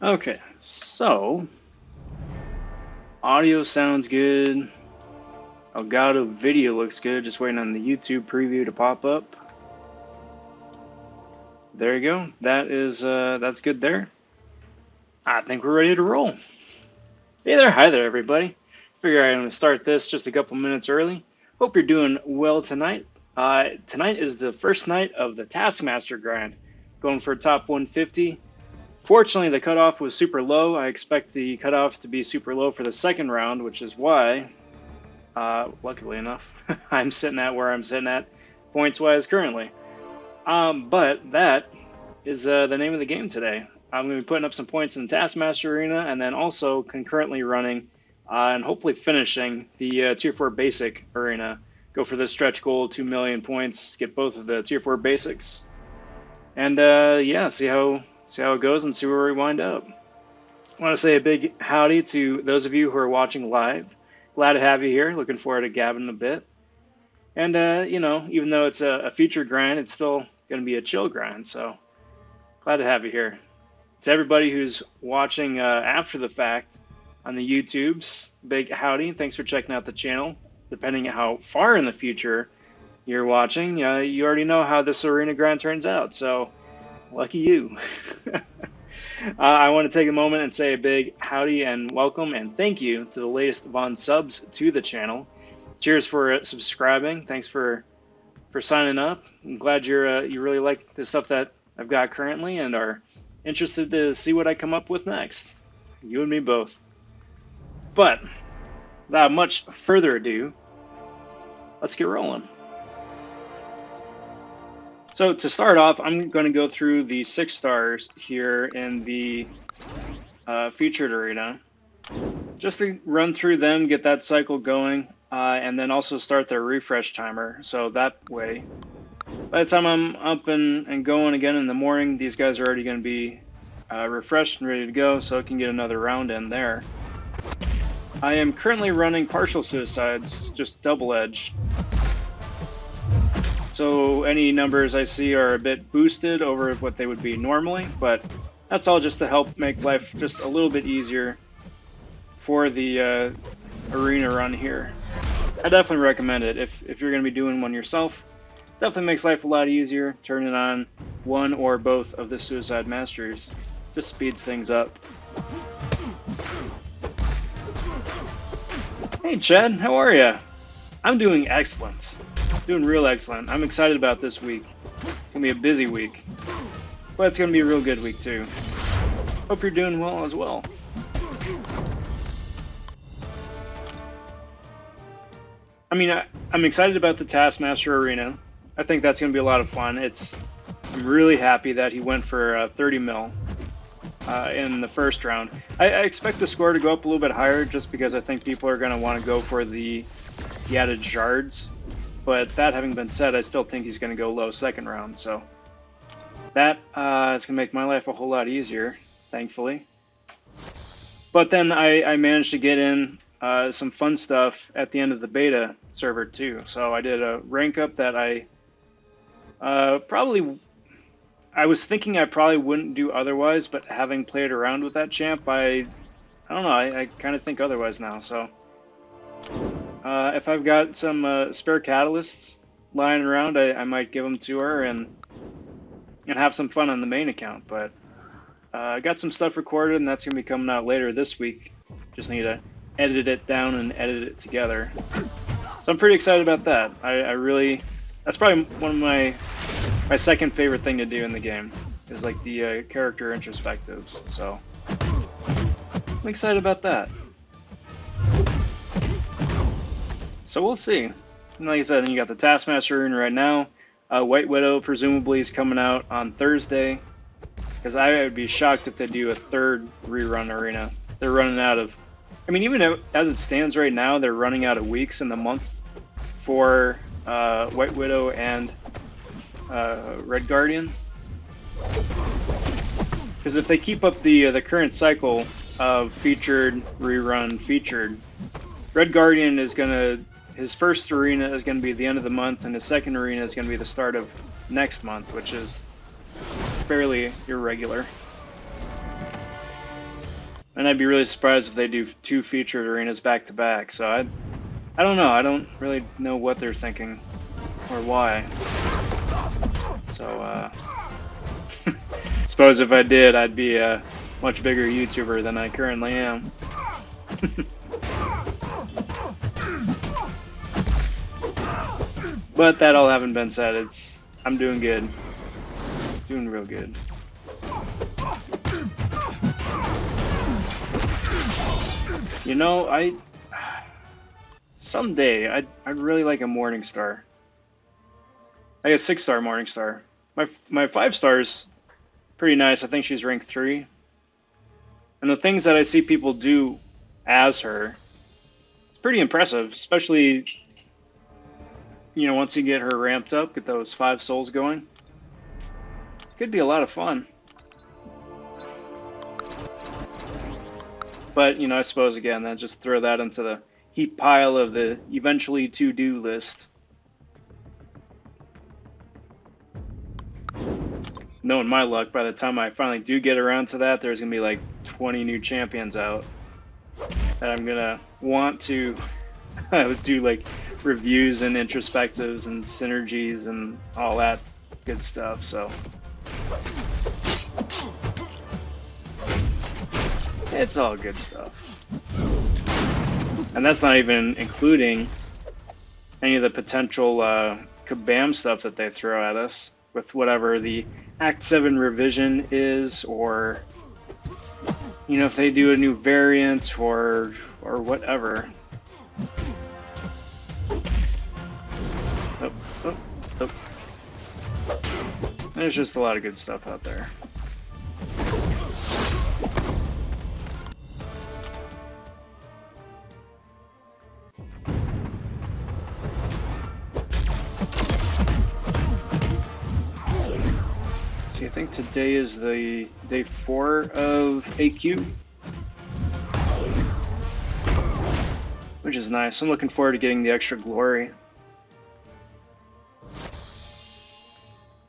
Okay, so audio sounds good. Elgato video looks good. Just waiting on the YouTube preview to pop up. There you go. That's good there. I think we're ready to roll. Hey there, hi there, everybody. Figure I'm going to start this just a couple minutes early. Hope you're doing well tonight. Tonight is the first night of the Taskmaster grind, going for top 150. Fortunately, the cutoff was super low. I expect the cutoff to be super low for the second round, which is why, luckily enough, I'm sitting at where I'm sitting at points-wise currently. But that is the name of the game today. I'm going to be putting up some points in the Taskmaster Arena and then also concurrently running and hopefully finishing the Tier 4 Basic Arena. Go for the stretch goal, 2 million points, get both of the Tier 4 Basics. And yeah, see how it goes and see where we wind up. I want to say a big howdy to those of you who are watching live. Glad to have you here. Looking forward to gabbing a bit. And, you know, even though it's a featured grind, it's still going to be a chill grind. So glad to have you here. To everybody who's watching after the fact on the YouTubes, big howdy. Thanks for checking out the channel. Depending on how far in the future you're watching, you already know how this arena grind turns out. So lucky you. I want to take a moment and say a big howdy and welcome and thank you to the latest Von subs to the channel. Cheers for subscribing. Thanks for signing up. I'm glad you really like the stuff that I've got currently and are interested to see what I come up with next. You and me both. But without much further ado, let's get rolling. So to start off, I'm going to go through the 6 stars here in the featured arena, just to run through them, get that cycle going, and then also start their refresh timer. So that way, by the time I'm up and going again in the morning, these guys are already going to be refreshed and ready to go, so I can get another round in there. I am currently running partial suicides, just double edge. So any numbers I see are a bit boosted over what they would be normally, but that's all just to help make life just a little bit easier for the arena run here. I definitely recommend it if you're going to be doing one yourself. Definitely makes life a lot easier. Turning on one or both of the Suicide Masters just speeds things up. Hey Chad, how are ya? I'm doing excellent. Doing real excellent. I'm excited about this week. It's going to be a busy week, but it's going to be a real good week too. Hope you're doing well as well. I mean, I'm excited about the Taskmaster Arena. I think that's going to be a lot of fun. I'm really happy that he went for 30 mil in the first round. I expect the score to go up a little bit higher just because I think people are going to want to go for the added shards. But that having been said, I still think he's going to go low second round. So that is going to make my life a whole lot easier, thankfully. But then I managed to get in some fun stuff at the end of the beta server too. So I did a rank up that I was thinking I probably wouldn't do otherwise, but having played around with that champ, I don't know, I kind of think otherwise now. So if I've got some spare catalysts lying around, I might give them to her and have some fun on the main account. But I got some stuff recorded, and that's going to be coming out later this week. Just need to edit it down and edit it together. So I'm pretty excited about that. I really, that's probably one of my second favorite thing to do in the game, is like the character introspectives. So I'm excited about that. So we'll see. And like I said, you got the Taskmaster Arena right now. White Widow presumably is coming out on Thursday, because I would be shocked if they do a third rerun arena. They're running out of, I mean, even as it stands right now, they're running out of weeks in the month for White Widow and Red Guardian. Because if they keep up the current cycle of featured, rerun, featured, Red Guardian is gonna, his first arena is gonna be the end of the month, and his second arena is gonna be the start of next month, which is fairly irregular. And I'd be really surprised if they do 2 featured arenas back to back. So I don't know. I don't really know what they're thinking or why. So suppose if I did, I'd be a much bigger YouTuber than I currently am. But that all having been said, I'm doing good. Doing real good. You know, someday I'd really like a Morning Star. Like a 6-star Morning Star. My 5 stars pretty nice. I think she's rank 3. And the things that I see people do as her, it's pretty impressive, especially, you know, once you get her ramped up, get those 5 souls going. Could be a lot of fun. But, you know, I suppose, again, then just throw that into the heap pile of the eventually to-do list. Knowing my luck, by the time I finally do get around to that, there's going to be like 20 new champions out that I'm going to want to do like reviews and introspectives and synergies and all that good stuff, so it's all good stuff. And that's not even including any of the potential kabam stuff that they throw at us with whatever the Act 7 revision is, or, you know, if they do a new variant or whatever. Oh. There's just a lot of good stuff out there. So I think today is the day 4 of AQ, which is nice. I'm looking forward to getting the extra glory.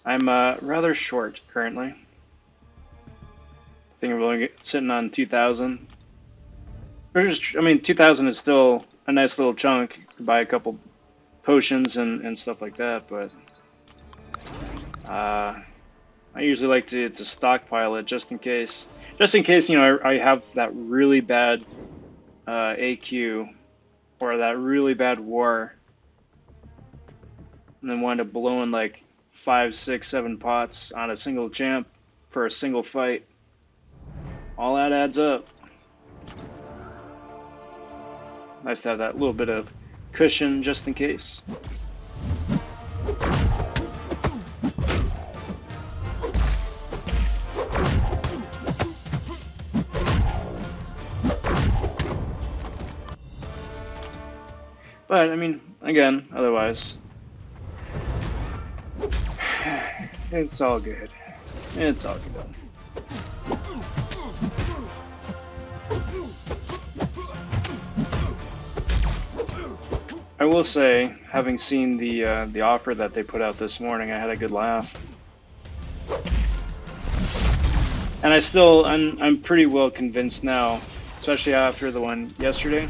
I'm rather short currently. I think I'm only sitting on 2,000. I mean, 2,000 is still a nice little chunk to buy a couple potions and stuff like that, but I usually like to stockpile it just in case. Just in case, you know, I have that really bad AQ or that really bad war, and then wind up blowing like 5, 6, 7 pots on a single champ for a single fight. All that adds up. Nice to have that little bit of cushion just in case. But, I mean, again, otherwise, it's all good. It's all good. I will say, having seen the offer that they put out this morning, I had a good laugh. And I'm pretty well convinced now, especially after the one yesterday,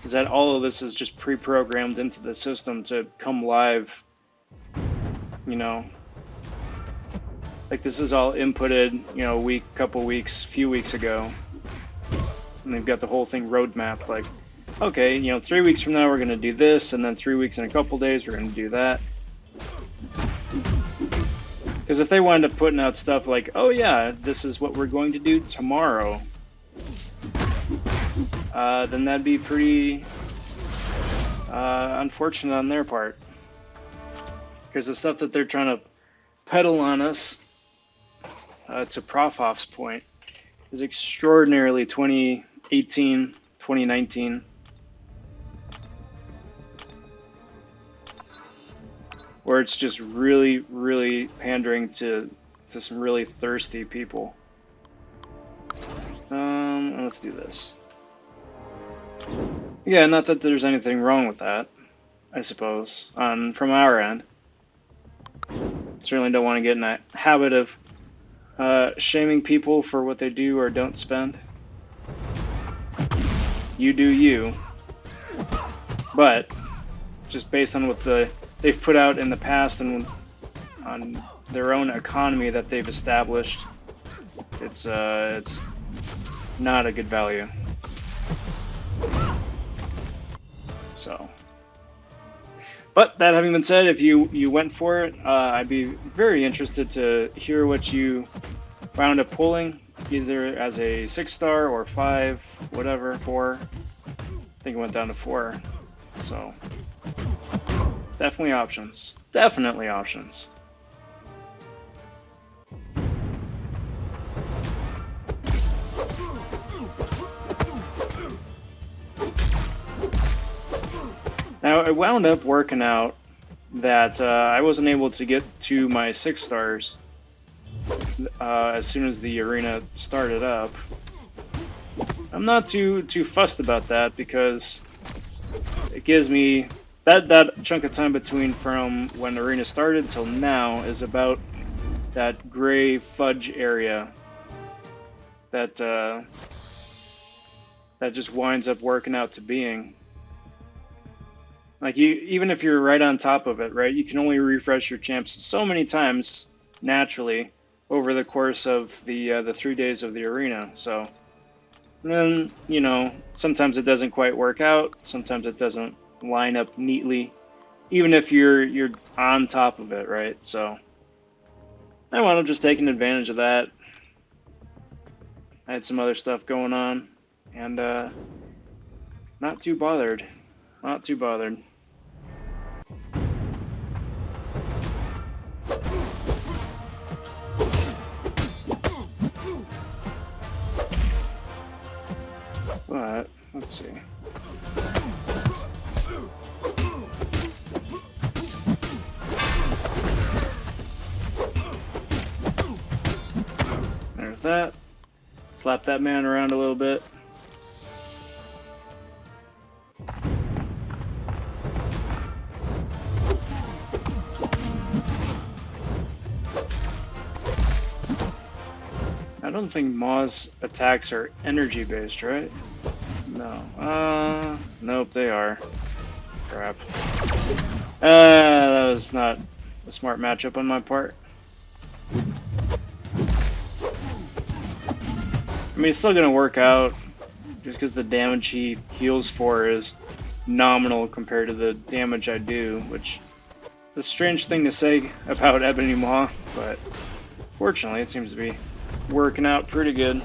is that all of this is just pre-programmed into the system to come live, you know. Like, this is all inputted, you know, few weeks ago. And they've got the whole thing roadmapped, like, okay, you know, 3 weeks from now we're going to do this, and then 3 weeks and a couple days we're going to do that. Because if they wind up putting out stuff like, oh yeah, this is what we're going to do tomorrow, then that'd be pretty unfortunate on their part. Because the stuff that they're trying to peddle on us, to Profhoff's point, is extraordinarily 2018, 2019. Where it's just really, really pandering to some really thirsty people. Let's do this. Yeah, not that there's anything wrong with that, I suppose, from our end. Certainly don't want to get in a habit of shaming people for what they do or don't spend. You do you. But just based on what they've put out in the past and on their own economy that they've established, it's not a good value. So, but that having been said, if you went for it, I'd be very interested to hear what you wound up pulling, either as a 6-star or 5, whatever, 4. I think it went down to 4. So, definitely options. Definitely options. Now, it wound up working out that I wasn't able to get to my 6 stars as soon as the arena started up. I'm not too fussed about that because it gives me that chunk of time between from when the arena started till now is about that gray fudge area that that just winds up working out to being. Like, even if you're right on top of it, right, you can only refresh your champs so many times naturally over the course of the 3 days of the arena. So, and then, sometimes it doesn't quite work out. Sometimes it doesn't line up neatly, even if you're on top of it, right? So, I wound up just taking advantage of that. I had some other stuff going on, and not too bothered. Not too bothered. But, let's see. There's that. Slap that man around a little bit. I don't think Maw's attacks are energy based, right? No. Nope, they are. Crap. That was not a smart matchup on my part. I mean, it's still gonna work out, just because the damage he heals for is nominal compared to the damage I do, which is a strange thing to say about Ebony Maw, but fortunately it seems to be working out pretty good. I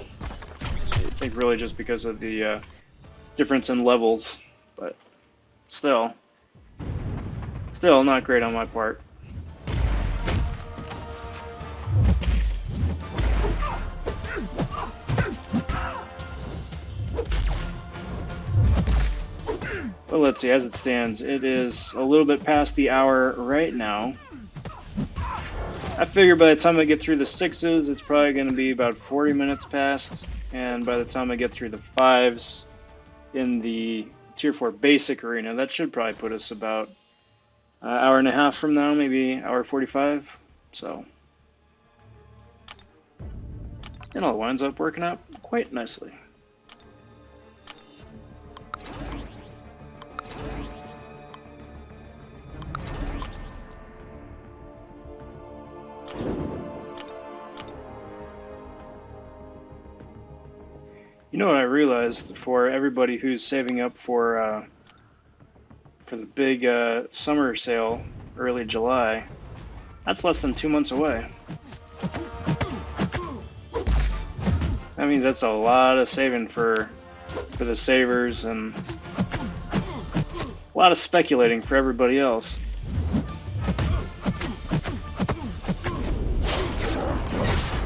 think really just because of the difference in levels, but still not great on my part. But let's see, as it stands, it is a little bit past the hour right now. I figure by the time I get through the 6s, it's probably going to be about 40 minutes past, and by the time I get through the 5s in the Tier 4 Basic Arena, that should probably put us about an hour and a half from now, maybe hour 45, so. It all winds up working out quite nicely. You know what I realized, for everybody who's saving up for the big summer sale, early July, that's less than 2 months away. That means that's a lot of saving for the savers and a lot of speculating for everybody else.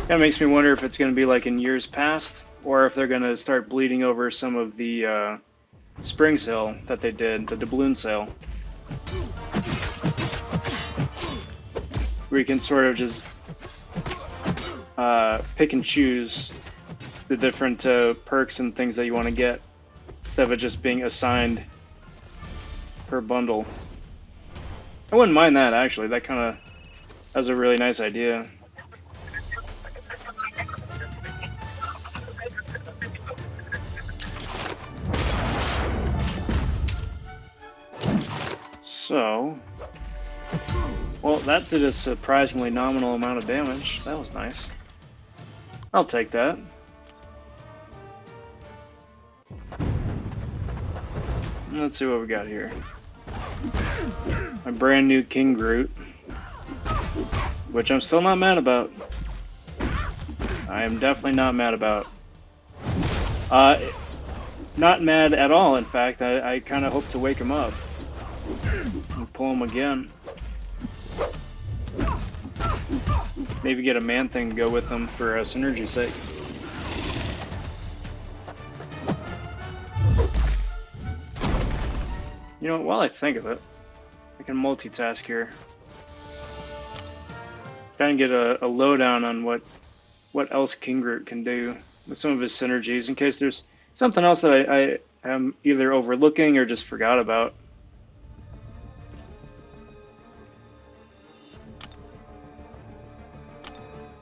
Kind of makes me wonder if it's going to be like in years past, or if they're going to start bleeding over some of the spring sale that they did, the doubloon sale. Where you can sort of just pick and choose the different perks and things that you want to get, instead of it just being assigned per bundle. I wouldn't mind that, actually. That was a really nice idea. So, well, that did a surprisingly nominal amount of damage. That was nice. I'll take that. Let's see what we got here. A brand new King Groot, which I'm still not mad about. I am definitely not mad about. Not mad at all, in fact. I kind of hope to wake him up and pull him again. Maybe get a Man-Thing to go with him for synergy's sake. You know, while I think of it, I can multitask here. Try and get a lowdown on what else King Groot can do with some of his synergies, in case there's something else that I am either overlooking or just forgot about.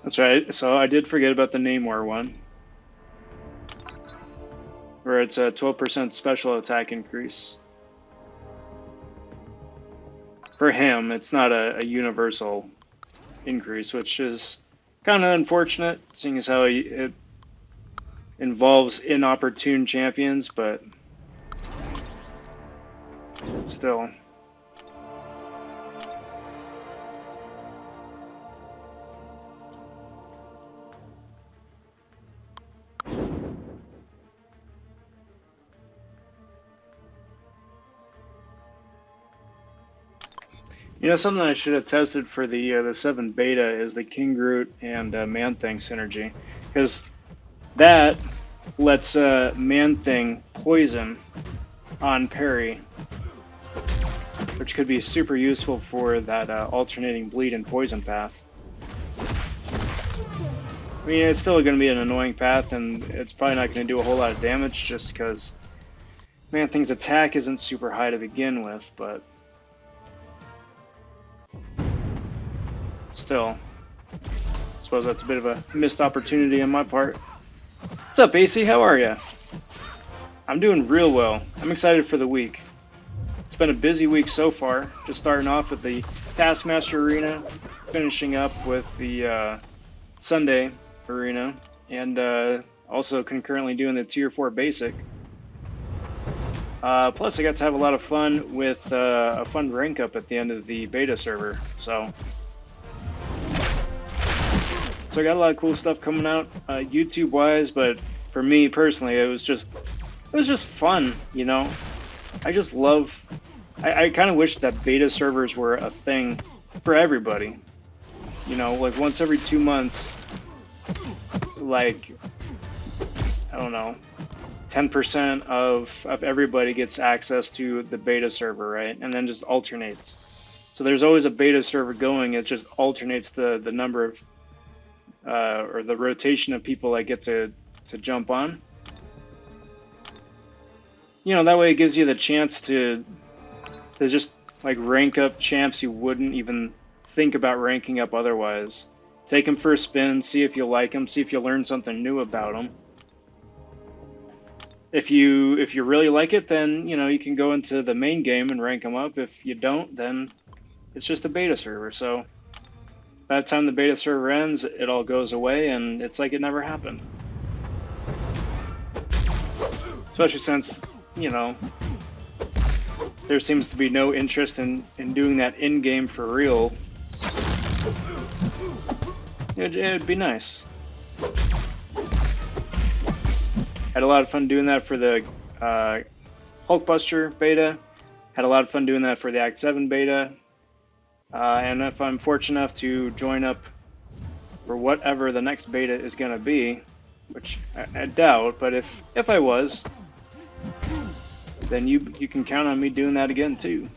That's right, so I did forget about the Namor one, where it's a 12% special attack increase. For him, it's not a universal increase, which is kind of unfortunate, seeing as how it involves inopportune champions, but still. You know, something I should have tested for the 7 beta is the King Groot and Man-Thing synergy, because that lets Man-Thing poison on parry, which could be super useful for that alternating bleed and poison path. I mean, it's still going to be an annoying path, and it's probably not going to do a whole lot of damage just because Man-Thing's attack isn't super high to begin with, but still, I suppose that's a bit of a missed opportunity on my part. What's up, AC? How are ya? I'm doing real well. I'm excited for the week. It's been a busy week so far. Just starting off with the Taskmaster arena, finishing up with the Sunday arena, and also concurrently doing the Tier 4 basic. Plus, I got to have a lot of fun with a fun rank up at the end of the beta server. So I got a lot of cool stuff coming out YouTube-wise, but for me personally, it was just fun, you know. I just love. I kind of wish that beta servers were a thing for everybody. You know, like once every 2 months, like I don't know, 10% of everybody gets access to the beta server, right? And then just alternates. So there's always a beta server going. It just alternates the number of or the rotation of people that get to jump on. You know, that way it gives you the chance to just like rank up champs you wouldn't even think about ranking up otherwise. Take them for a spin, see if you like them, see if you learn something new about them. If you really like it, then you know you can go into the main game and rank them up. If you don't, then it's just a beta server. So by the time the beta server ends, it all goes away, and it's like it never happened. Especially since, you know, there seems to be no interest in doing that in-game for real. It'd be nice. Had a lot of fun doing that for the Hulkbuster beta. Had a lot of fun doing that for the Act 7 beta. And if I'm fortunate enough to join up for whatever the next beta is going to be, which I doubt, but if I was, then you can count on me doing that again too.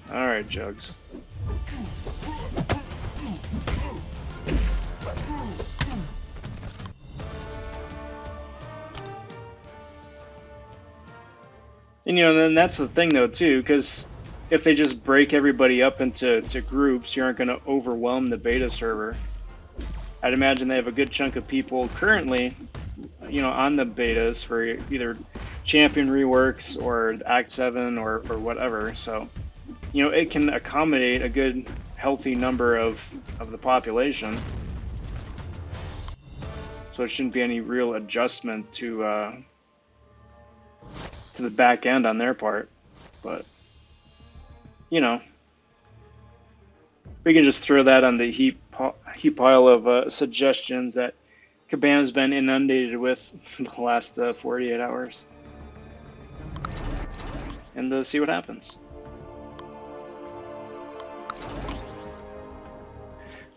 Alright, Jugs. And you know, then that's the thing though too, because if they just break everybody up into groups, you aren't going to overwhelm the beta server. I'd imagine they have a good chunk of people currently, you know, on the betas for either champion reworks or Act 7 or whatever. So, you know, it can accommodate a good, healthy number of the population. So it shouldn't be any real adjustment to the back end on their part. But, you know, we can just throw that on the heap pile of suggestions that Kabam's been inundated with the last 48 hours. And see what happens.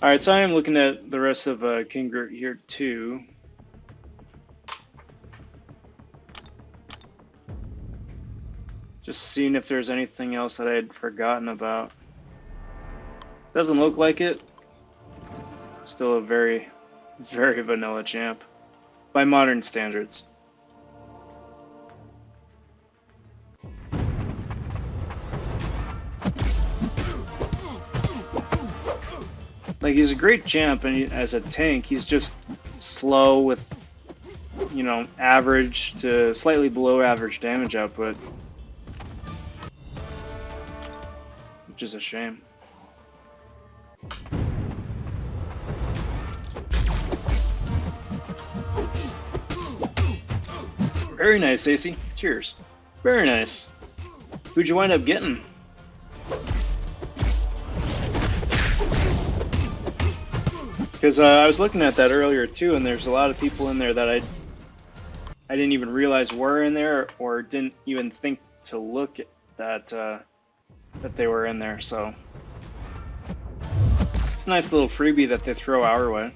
Alright, so I am looking at the rest of King Groot here too. Just seeing if there's anything else that I had forgotten about. Doesn't look like it. Still a very, very vanilla champ. By modern standards. Like, he's a great champ, and as a tank, he's just slow with, you know, average to slightly below average damage output. Which is a shame. Very nice, AC. Cheers. Very nice. Who'd you wind up getting? Because I was looking at that earlier too, and there's a lot of people in there that I didn't even realize were in there, or didn't even think to look at that they were in there. So it's a nice little freebie that they throw our way.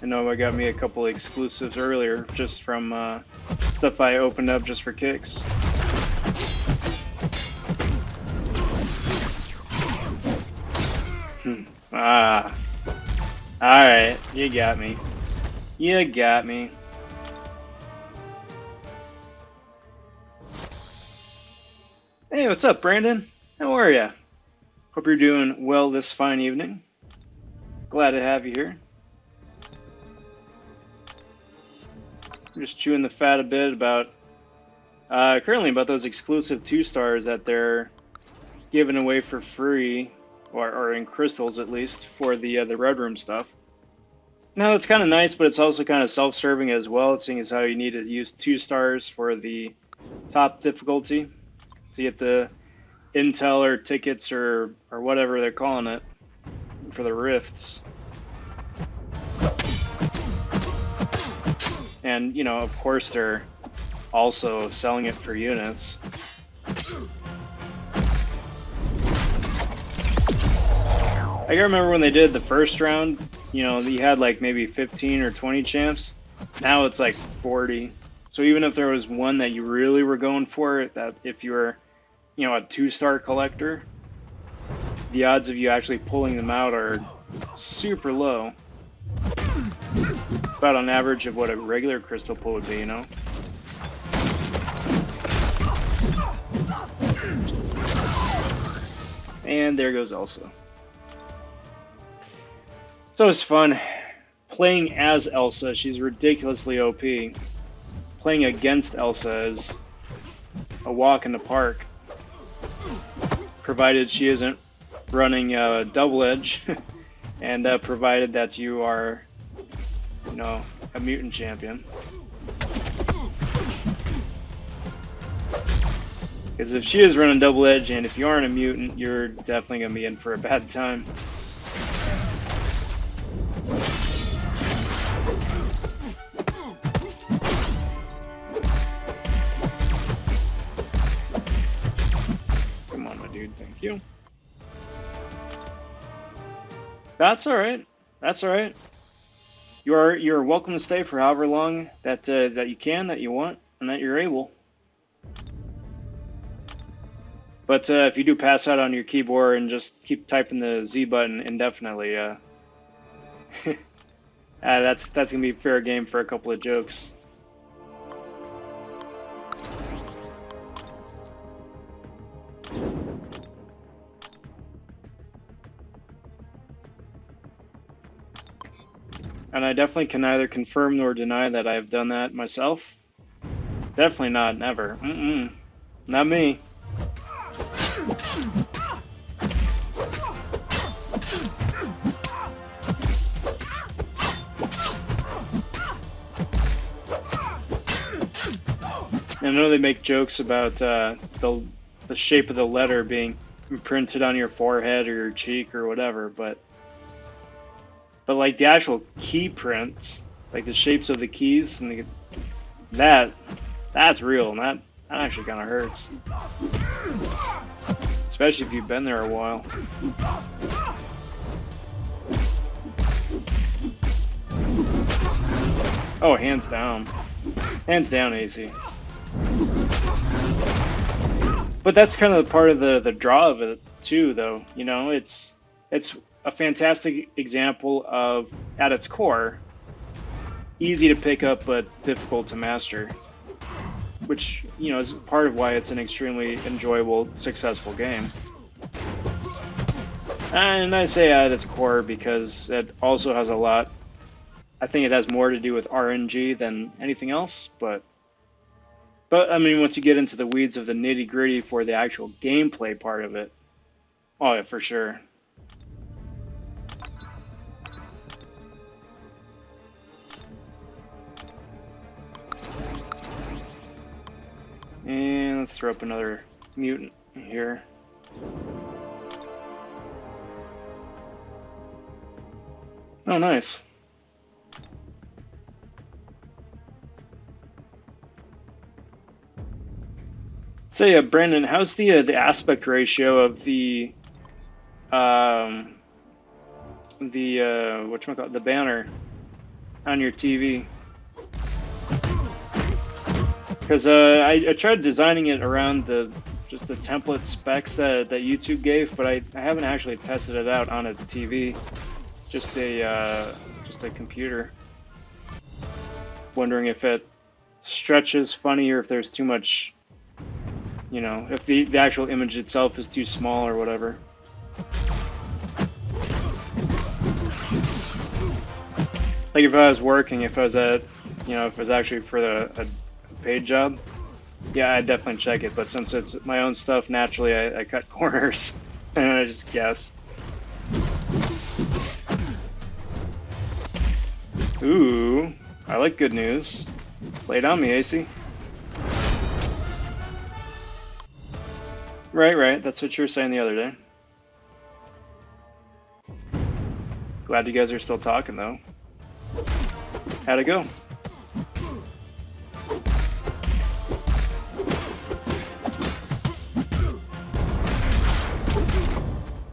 I know I got me a couple exclusives earlier just from stuff I opened up just for kicks. Ah. Alright, you got me. You got me. Hey, what's up, Brandon? How are ya? Hope you're doing well this fine evening. Glad to have you here. I'm just chewing the fat a bit about currently about those exclusive 2-stars that they're giving away for free, or in crystals at least, for the Red Room stuff. Now that's kind of nice, but it's also kind of self-serving as well, seeing as how you need to use 2 stars for the top difficulty to get the intel or tickets or whatever they're calling it for the rifts. And, you know, of course they're also selling it for units. I can remember when they did the first round, you know, you had like maybe 15 or 20 champs. Now it's like 40. So even if there was one that you really were going for, that if you were, you know, a 2-star collector, the odds of you actually pulling them out are super low. About on average of what a regular crystal pull would be, you know? And there goes Elsa. So it's fun playing as Elsa. She's ridiculously OP. Playing against Elsa is a walk in the park, provided she isn't running double edge, and provided that you are, you know, a mutant champion. Because if she is running double edge, and if you aren't a mutant, you're definitely gonna be in for a bad time. Thank you. That's all right. That's all right. You're welcome to stay for however long that you can, that you want, and that you're able. But if you do pass out on your keyboard and just keep typing the Z button indefinitely, that's gonna be fair game for a couple of jokes. and I definitely can neither confirm nor deny that I've done that myself. Definitely not, never. Not me. I know they make jokes about the shape of the letter being imprinted on your forehead or your cheek or whatever, but like the actual key prints, like the shapes of the keys, and that's real, and that actually kind of hurts, especially if you've been there a while. Oh, hands down, AC. But that's kind of part of the draw of it too, though. You know, it's a fantastic example of, at its core, easy to pick up but difficult to master, which, you know, is part of why it's an extremely enjoyable, successful game. And I say at its core because it also has a lot. I think it has more to do with RNG than anything else, but I mean, once you get into the weeds of the nitty-gritty for the actual gameplay part of it, oh yeah, for sure. And let's throw up another mutant here. Oh, nice. So yeah, Brandon, how's the aspect ratio of the whatchamacallit, the banner on your TV? Because I tried designing it around just the template specs that YouTube gave, but I haven't actually tested it out on a TV, just a computer. Wondering if it stretches funny or if there's too much, you know, if the actual image itself is too small or whatever. Like if I was working, if I was at, you know, if it was actually for a paid job, yeah, I'd definitely check it. But since it's my own stuff, naturally I cut corners and I just guess. Ooh, I like good news. Lay it on me, AC. Right. That's what you were saying the other day. Glad you guys are still talking, though. How'd it go?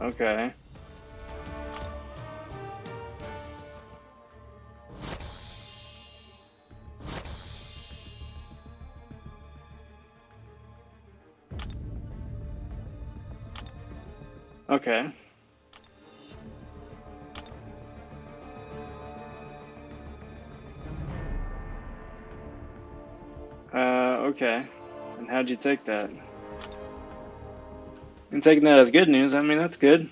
Okay. Okay. Okay. And how'd you take that? And taking that as good news, I mean, that's good.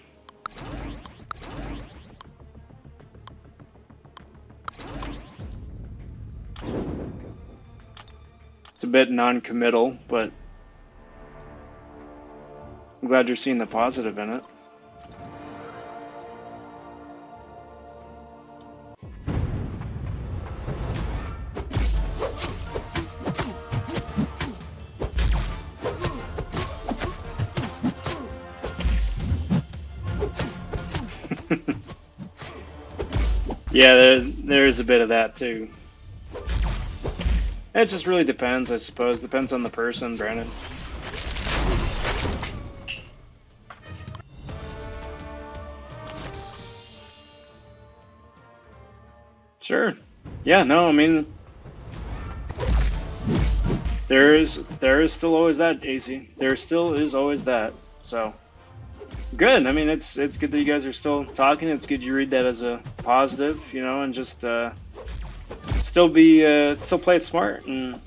It's a bit non-committal, but I'm glad you're seeing the positive in it. Yeah, there is a bit of that too. It just really depends, I suppose. Depends on the person, Brandon. Sure. Yeah, no, I mean, there is still always that, AC. There still is always that. So good. I mean, it's good that you guys are still talking. It's good you read that as a positive, you know, and just still play it smart and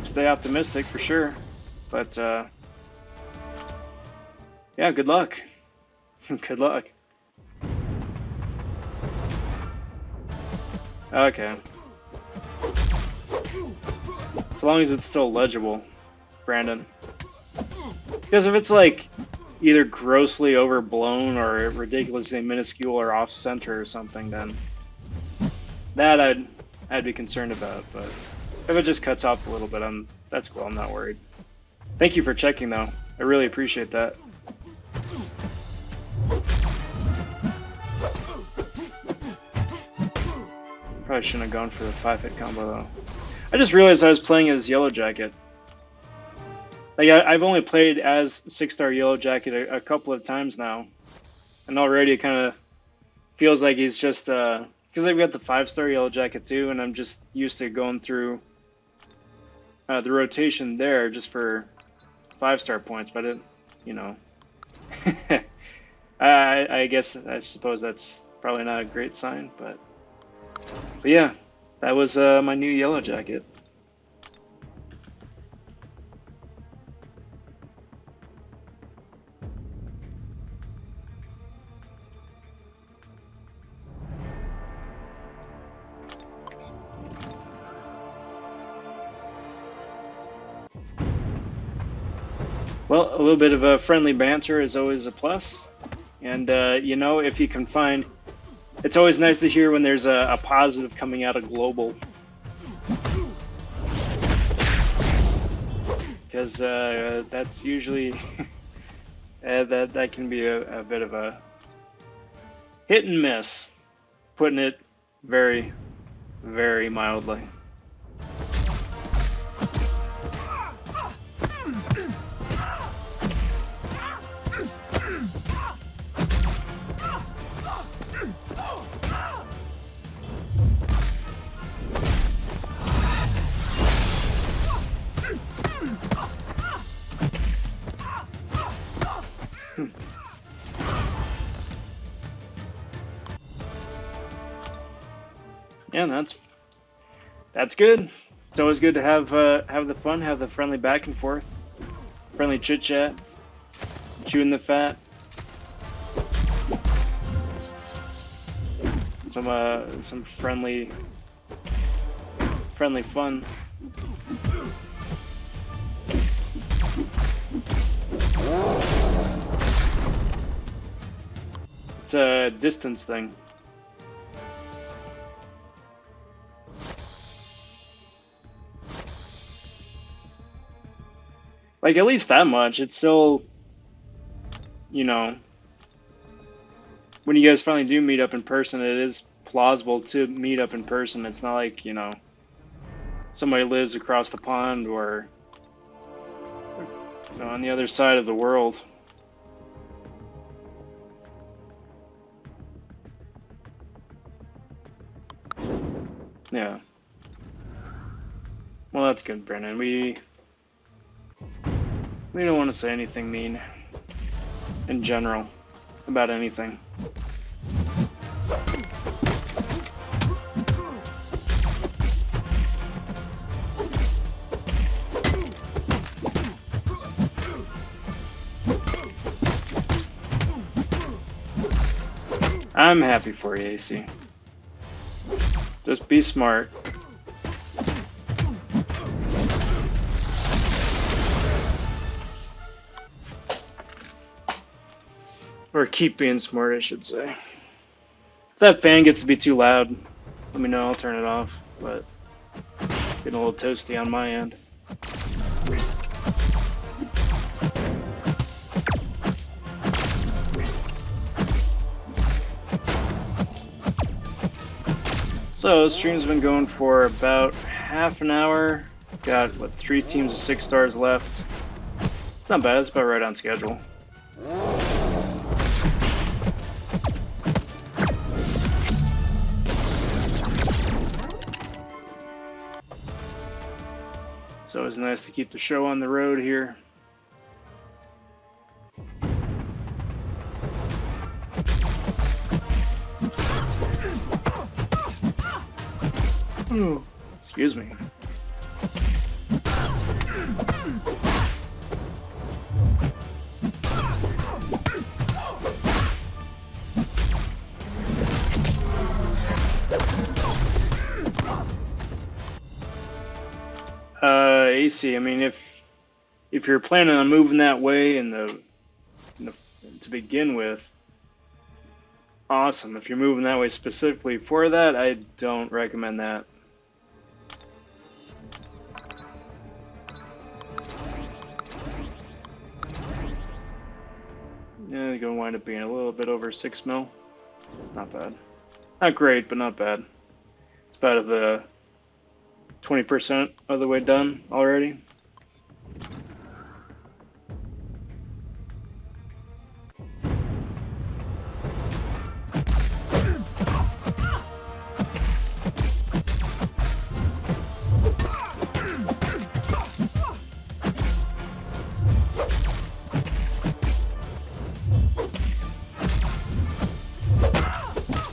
stay optimistic for sure. But yeah, good luck. Good luck. Okay. As long as it's still legible, Brandon. Because if it's like either grossly overblown or ridiculously minuscule or off center or something, then that I'd be concerned about. But if it just cuts off a little bit, that's cool. I'm not worried. Thank you for checking though. I really appreciate that. Probably shouldn't have gone for the 5-hit combo though. I just realized I was playing as Yellow Jacket. Like I've only played as 6-star Yellow Jacket a couple of times now, and already it kind of feels like he's just because I've got the 5-star Yellow Jacket too, and I'm just used to going through the rotation there just for 5-star points. But you know, I suppose that's probably not a great sign, but yeah, that was my new Yellow Jacket. Well, a little bit of a friendly banter is always a plus. And, you know, if you can find... It's always nice to hear when there's a positive coming out of Global. Because that's usually... that can be a bit of a hit and miss. Putting it very, very mildly. Yeah, that's good. It's always good to have the fun, have the friendly back and forth, friendly chit chat, chewing the fat, some friendly fun. It's a distance thing. Like, at least that much. It's still, you know, when you guys finally do meet up in person, it is plausible to meet up in person. It's not like, you know, somebody lives across the pond or, you know, on the other side of the world. Yeah. Well, that's good, Brennan. We don't want to say anything mean in general about anything. I'm happy for you, AC. Just be smart. Or keep being smart, I should say. If that fan gets to be too loud, let me know, I'll turn it off. But getting a little toasty on my end. So, stream's been going for about half an hour. Got, what, 3 teams of 6 stars left. It's not bad, it's about right on schedule. It's always nice to keep the show on the road here. Ooh, excuse me. AC. I mean, if you're planning on moving that way to begin with, awesome. If you're moving that way specifically for that, I don't recommend that. Yeah, you're gonna wind up being a little bit over 6 mil. Not bad. Not great, but not bad. It's about the 20% of the way done already.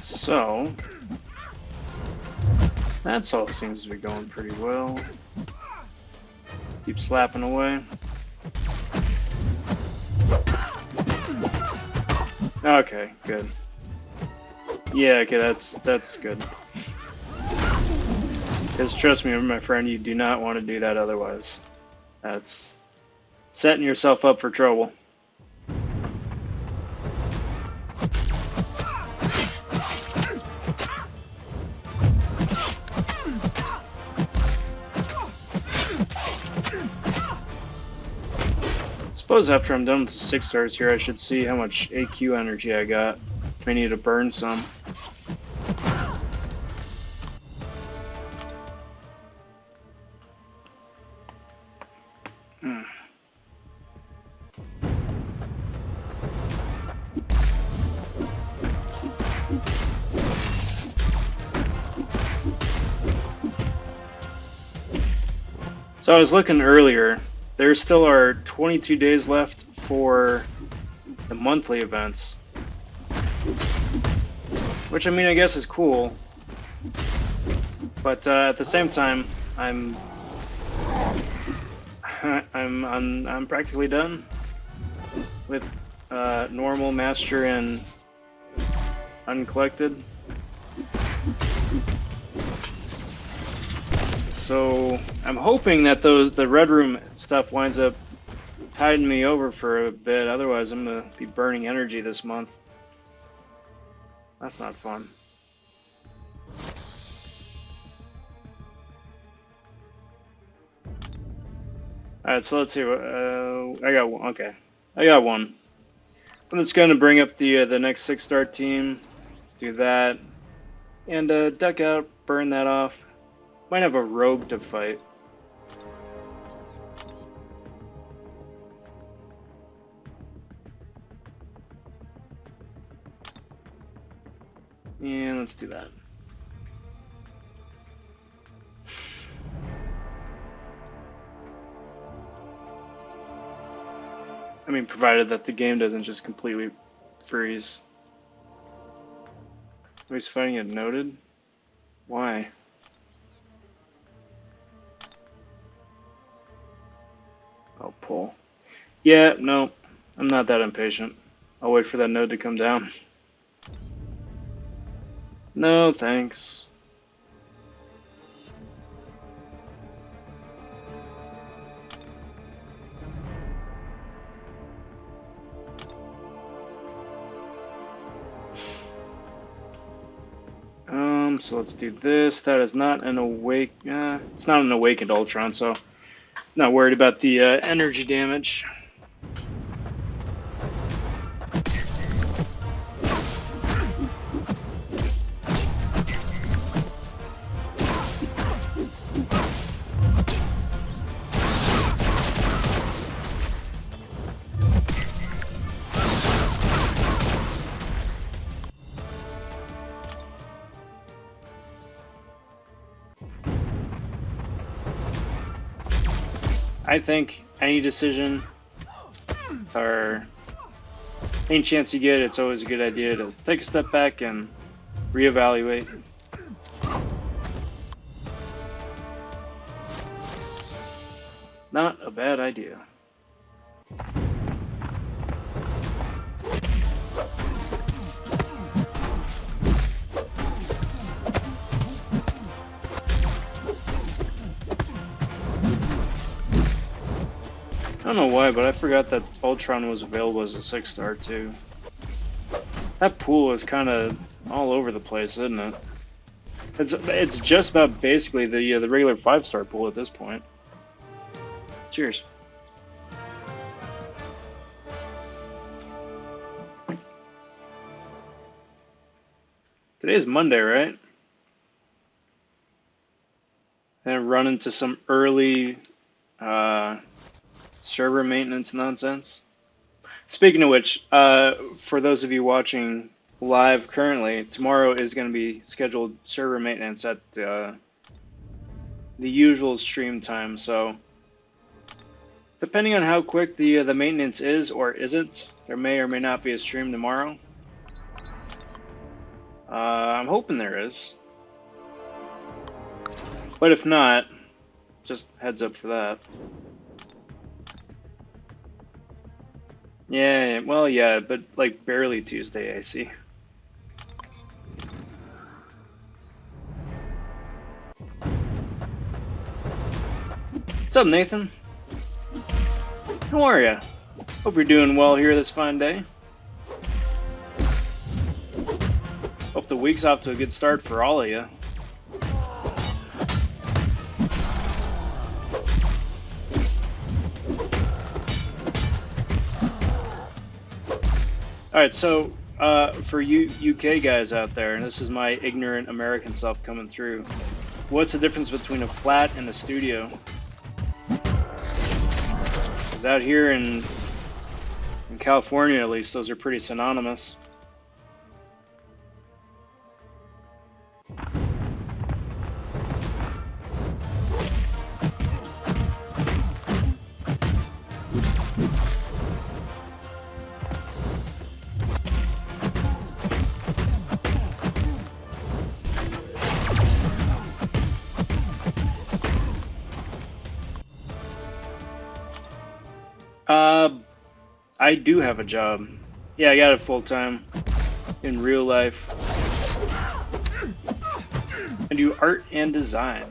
So, that's all seems to be going pretty well. Let's keep slapping away. Okay, good. Yeah, okay, that's good. Because trust me, my friend, you do not want to do that otherwise. That's setting yourself up for trouble. Suppose after I'm done with the 6 stars here, I should see how much AQ energy I got. I need to burn some. So I was looking earlier. There still are 22 days left for the monthly events. Which, I mean, I guess is cool. But at the same time, I'm practically done with normal, master, and uncollected. So I'm hoping that the Red Room stuff winds up tiding me over for a bit. Otherwise, I'm gonna be burning energy this month. That's not fun. Alright, so let's see. I got one. Okay, I got one. I'm just gonna bring up the next 6-star team. Do that, and duck out, burn that off. Might have a rogue to fight. And let's do that. I mean, provided that the game doesn't just completely freeze. Oh, he's fighting it noted? Why? Oh, pull. Yeah, no, I'm not that impatient. I'll wait for that node to come down. No, thanks. So let's do this. That is not an awake. It's not an awakened Ultron, so not worried about the energy damage. I think any decision or any chance you get, it's always a good idea to take a step back and reevaluate. Not a bad idea. don't know why, but I forgot that Ultron was available as a 6-star too. That pool is kind of all over the place, isn't it? It's just about basically the regular 5-star pool at this point. Cheers. Today's Monday, right? And run into some early server maintenance nonsense. Speaking of which, for those of you watching live currently, tomorrow is going to be scheduled server maintenance at the usual stream time. So, depending on how quick the maintenance is or isn't, there may or may not be a stream tomorrow. I'm hoping there is, but if not, just heads up for that. Yeah, well, yeah, but like barely Tuesday, I see. What's up, Nathan? How are ya? Hope you're doing well here this fine day. Hope the week's off to a good start for all of you. Alright, so for you UK guys out there, and this is my ignorant American self coming through, what's the difference between a flat and a studio? Because out here in California, at least, those are pretty synonymous. I do have a job. Yeah, I got it full-time in real life. I do art and design.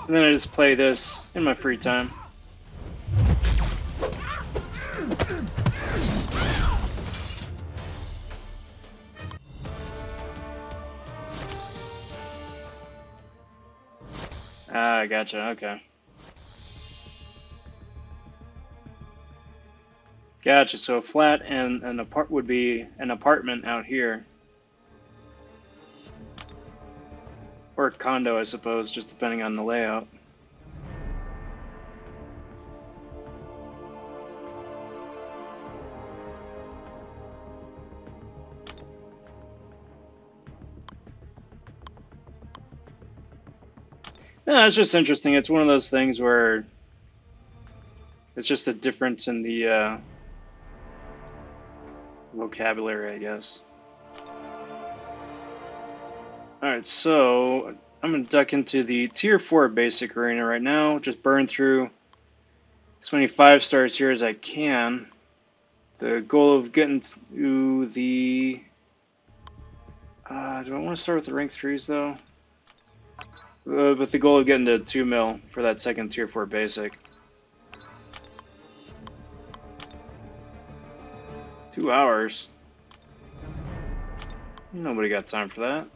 And then I just play this in my free time. Ah, gotcha, okay. Gotcha, so a flat and an apart would be an apartment out here. Or a condo, I suppose, just depending on the layout. No, it's just interesting. It's one of those things where it's just a difference in the vocabulary, I guess. Alright, so I'm going to duck into the Tier 4 basic arena right now. Just burn through as many 5-stars here as I can. The goal of getting to the... do I want to start with the rank 3s, though? With the goal of getting to 2 mil for that second Tier 4 basic. 2 hours? Nobody got time for that.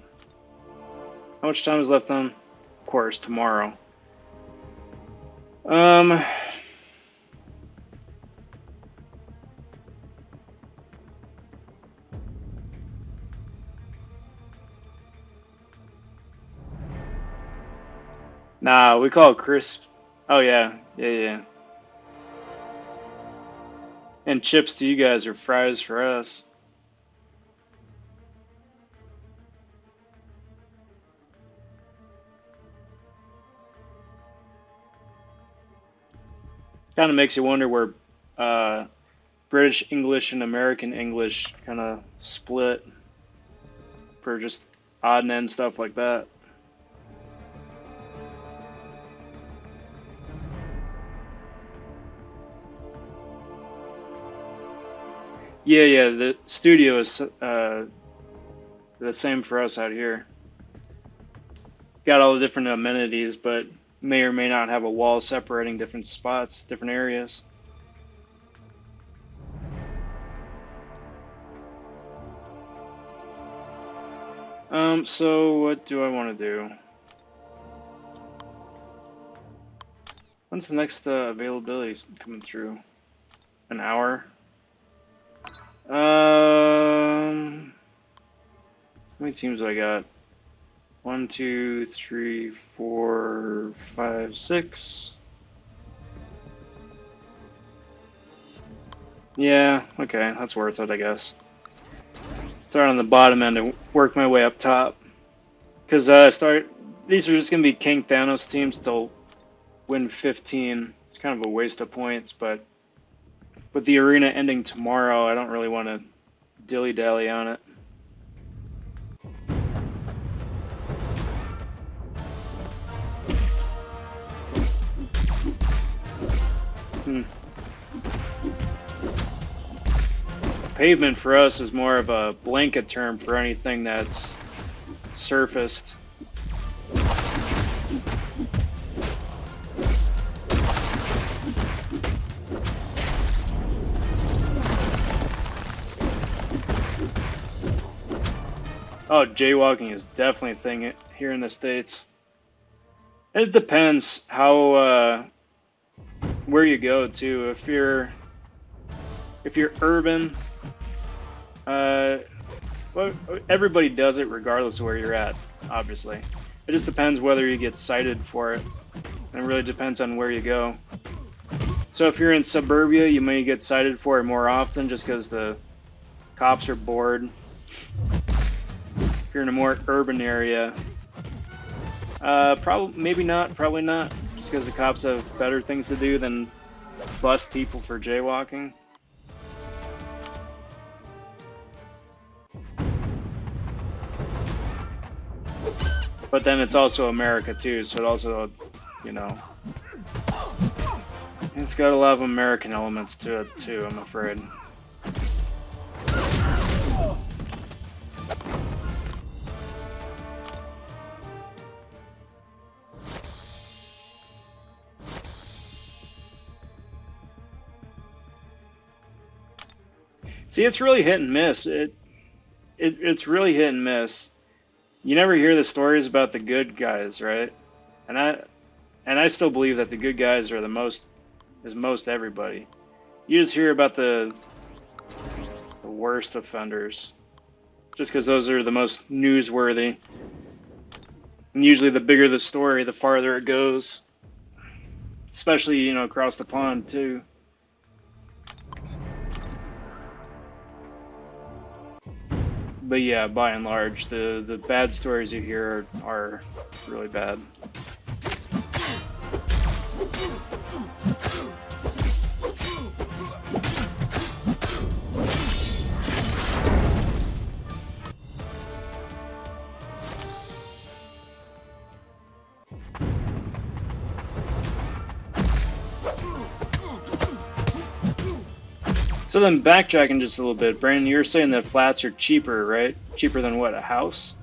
How much time is left on? Of course, tomorrow. Nah, we call it crisp. Oh yeah, yeah. And chips to you guys are fries for us. Kind of makes you wonder where British English and American English kind of split for just odd and end stuff like that. Yeah, the studio is the same for us out here. got all the different amenities, but may or may not have a wall separating different spots, different areas. So what do I want to do? When's the next availability coming through? An hour? How many teams do I got? 1, 2, 3, 4, 5, 6. Yeah, okay, that's worth it, I guess. Start on the bottom end and work my way up top. Because these are just going to be King Thanos teams to win 15. It's kind of a waste of points, but with the arena ending tomorrow, I don't really want to dilly-dally on it. Pavement for us is more of a blanket term for anything that's surfaced. Oh, jaywalking is definitely a thing here in the States. It depends how where you go too. If you're urban, well, everybody does it regardless of where you're at. Obviously, it just depends whether you get cited for it, and it really depends on where you go. So if you're in suburbia, you may get cited for it more often just because the cops are bored. If you're in a more urban area, maybe not, probably not, just because the cops have better things to do than bust people for jaywalking. But then it's also America too, so it also, you know, it's got a lot of American elements to it too, I'm afraid. See, it's really hit and miss. It's really hit and miss. You never hear the stories about the good guys, right? And I still believe that the good guys are most everybody. You just hear about the worst offenders, just because those are the most newsworthy. And usually, the bigger the story, the farther it goes. Especially, you know, across the pond too. But yeah, by and large, the bad stories you hear are really bad. So then backtracking just a little bit, Brandon, you were saying that flats are cheaper, right? Cheaper than what, a house?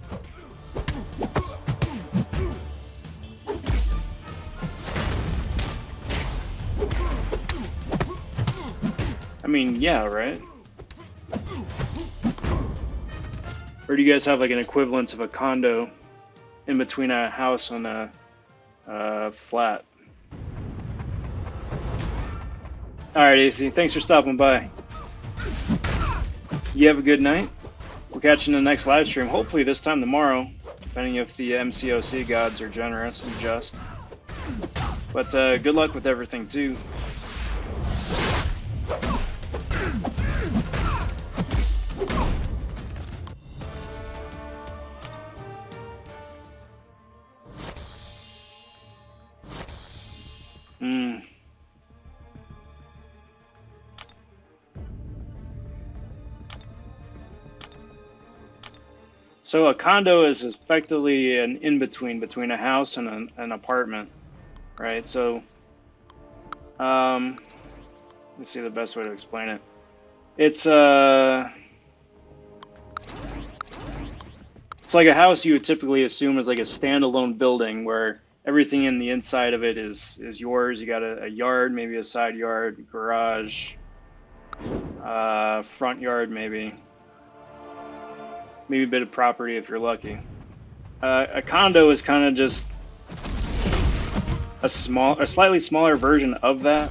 I mean, yeah, right? Or do you guys have like an equivalent of a condo in between a house and a flat? Alright, AC, thanks for stopping by. You have a good night. We'll catch you in the next live stream, hopefully this time tomorrow, depending if the MCOC gods are generous and just. But good luck with everything, too. So a condo is effectively an in-between between a house and an apartment, right? So, let's see the best way to explain it. It's It's like a house you would typically assume is like a standalone building where everything in the inside of it is yours. You got a yard, maybe a side yard, garage, front yard, maybe a bit of property if you're lucky. A condo is kind of just a slightly smaller version of that,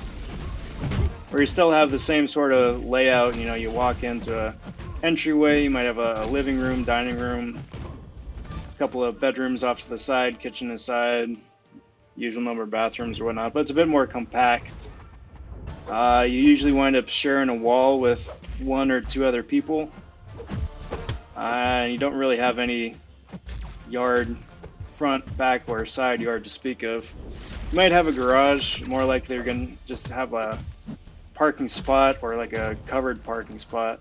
where you still have the same sort of layout. You know, you walk into a entryway, you might have a living room, dining room, a couple of bedrooms off to the side, kitchen aside, usual number of bathrooms or whatnot, but it's a bit more compact. You usually wind up sharing a wall with one or two other people. And you don't really have any yard, front, back, or side yard to speak of. You might have a garage, more likely you're going to just have a parking spot or like a covered parking spot.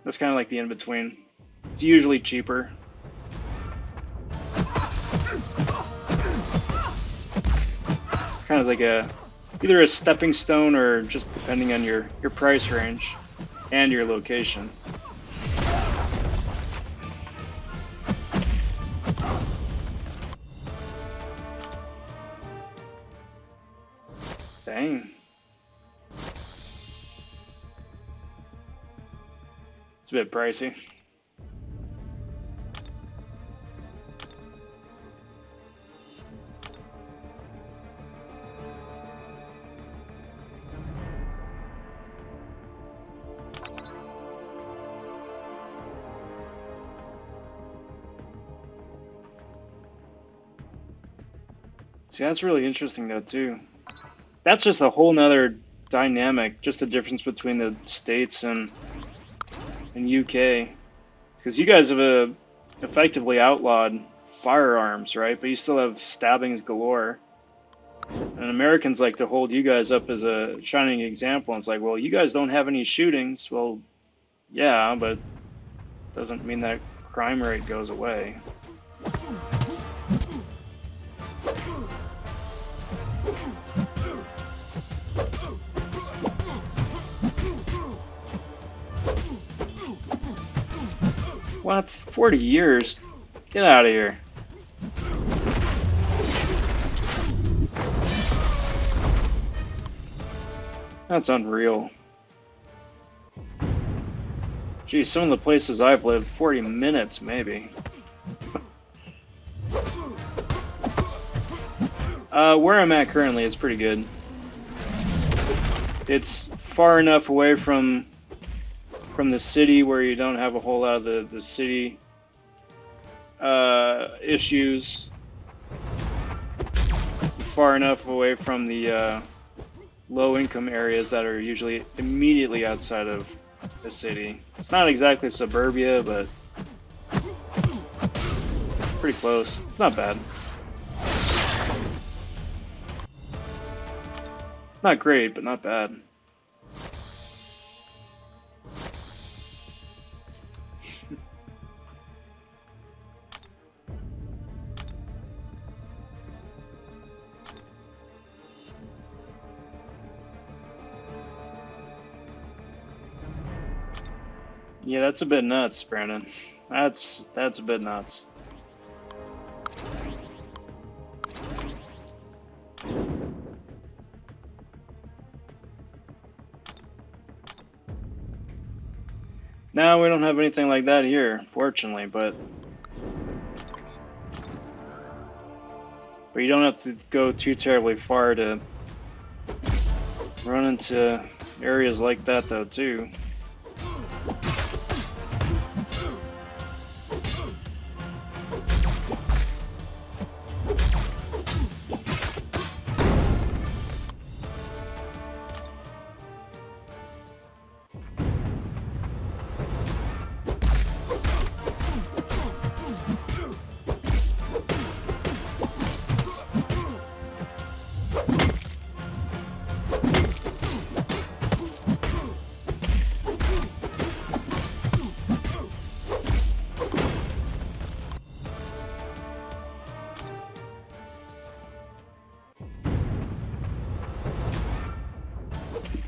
That's kind of like the in-between. It's usually cheaper. Kind of like either a stepping stone or just depending on your price range and your location. Dang. It's a bit pricey. See, that's really interesting though too. That's just a whole nother dynamic, just the difference between the States and UK. Because you guys have effectively outlawed firearms, right? But you still have stabbings galore. And Americans like to hold you guys up as a shining example. And it's like, well, you guys don't have any shootings. Well, yeah, but doesn't mean that crime rate goes away. What? 40 years? Get out of here. That's unreal. Geez, some of the places I've lived, 40 minutes maybe. Where I'm at currently is pretty good. It's far enough away from the city where you don't have a whole lot of the city issues. Far enough away from the low-income areas that are usually immediately outside of the city. It's not exactly suburbia, but pretty close. It's not bad. Not great, but not bad. Yeah, that's a bit nuts, Brandon. That's a bit nuts. No, we don't have anything like that here, fortunately, but you don't have to go too terribly far to run into areas like that, though, too.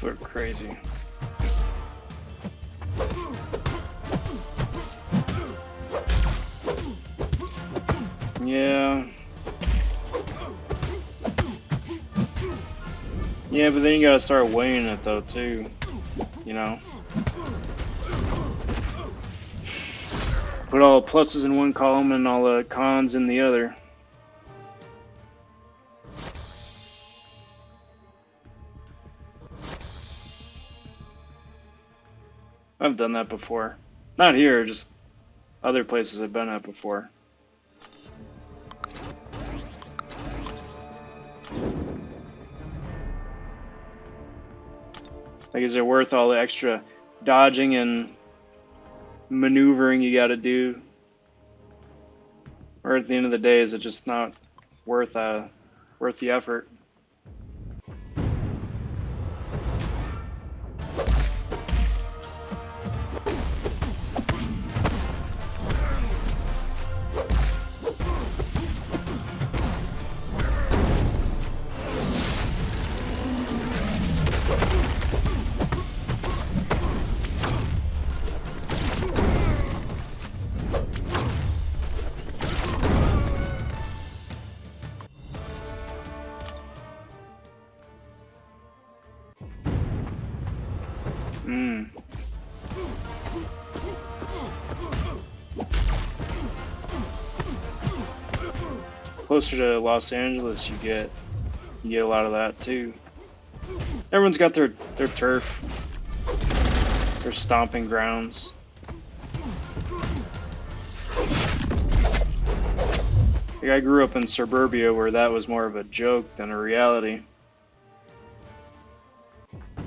People are crazy. Yeah. Yeah, but then you gotta start weighing it though too. You know? Put all the pluses in one column and all the cons in the other. I've done that before. Not here, just other places I've been at before. Like, is it worth all the extra dodging and maneuvering you gotta do? Or at the end of the day, is it just not worth the effort? Closer to Los Angeles you get a lot of that too. Everyone's got their turf, their stomping grounds. Like, I grew up in suburbia where that was more of a joke than a reality.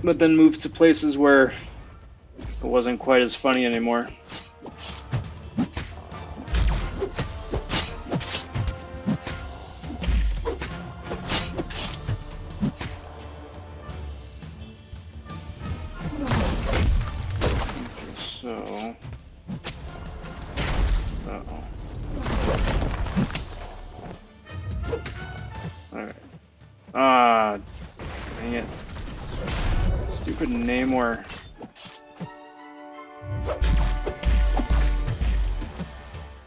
But then moved to places where it wasn't quite as funny anymore. So, uh-oh. Alright. Ah, dang it. Stupid Namor.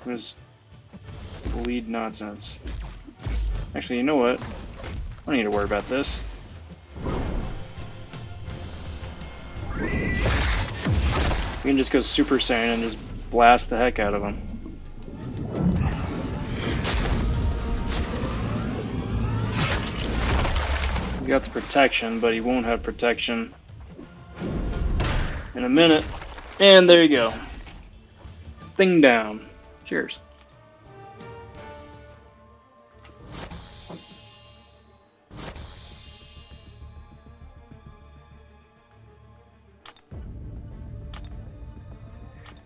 This bleed nonsense. Actually, you know what? I don't need to worry about this. We can just go Super Saiyan and just blast the heck out of him. He got the protection, but he won't have protection in a minute. And there you go. Thing down. Cheers.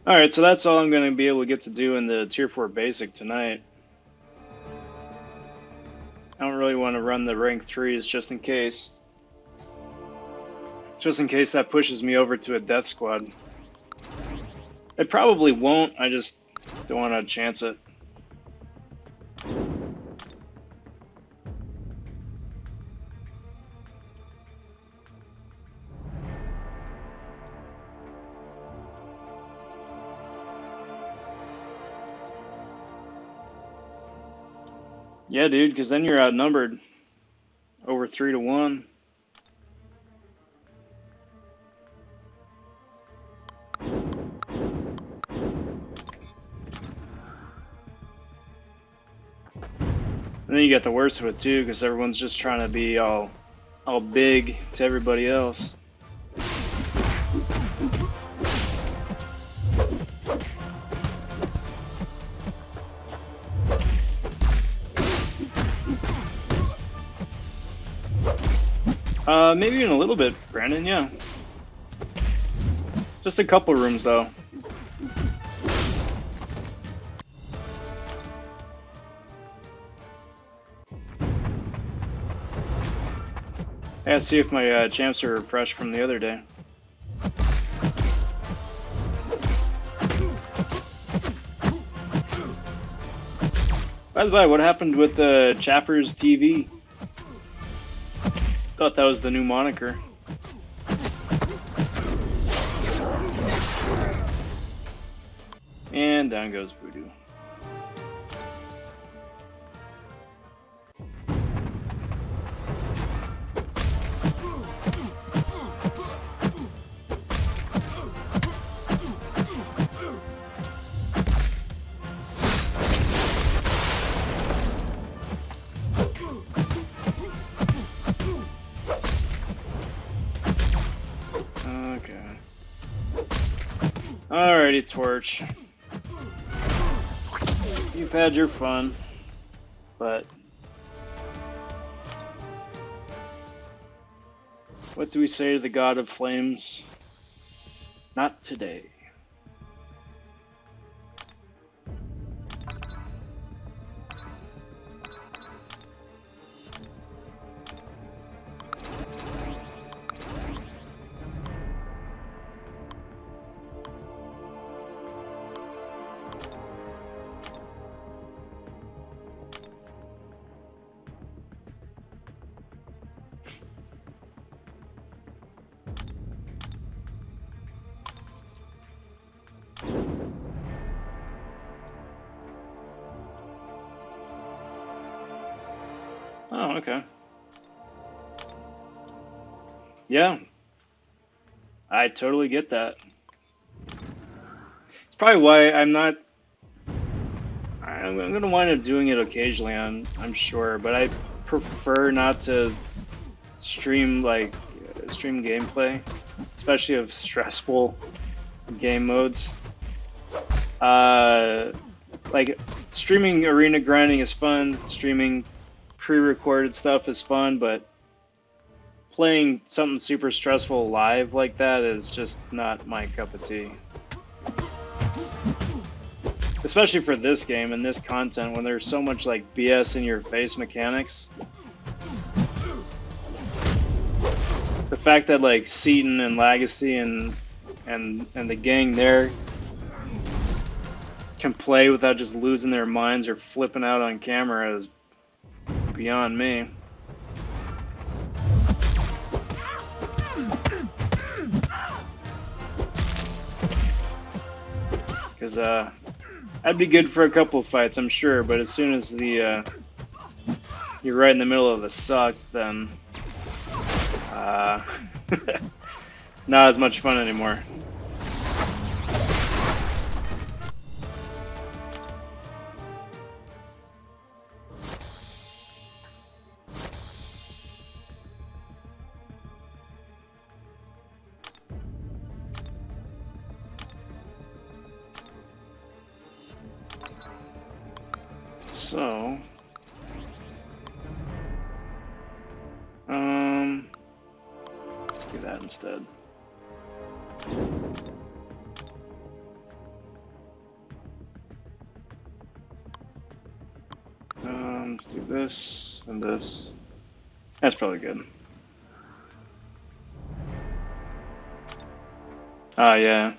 Alright, so that's all I'm going to be able to get to do in the Tier 4 Basic tonight. I don't really want to run the rank 3s just in case. Just in case that pushes me over to a death squad. It probably won't, I just don't want to chance it. Yeah, dude, because then you're outnumbered over 3-1. And then you get the worst of it too, because everyone's just trying to be all big to everybody else. Maybe even a little bit, Brandon, yeah. Just a couple rooms, though. I gotta see if my champs are fresh from the other day. By the way, what happened with Chappers TV? Thought that was the new moniker. And down goes Voodoo. Alrighty, Torch. You've had your fun, but what do we say to the God of Flames? Not today. Oh, okay. Yeah. I totally get that. It's probably why I'm gonna wind up doing it occasionally, I'm sure, but I prefer not to stream stream gameplay, especially of stressful game modes. Like streaming arena grinding is fun, streaming pre-recorded stuff is fun, but playing something super stressful live like that is just not my cup of tea. Especially for this game and this content when there's so much like BS in your face mechanics. The fact that like Seaton and Legacy and the gang there can play without just losing their minds or flipping out on camera is beyond me. Because that'd be good for a couple of fights, I'm sure, but as soon as the you're right in the middle of the suck, then not as much fun anymore. So, let's do that instead. Let's do this and this. That's probably good. Oh yeah,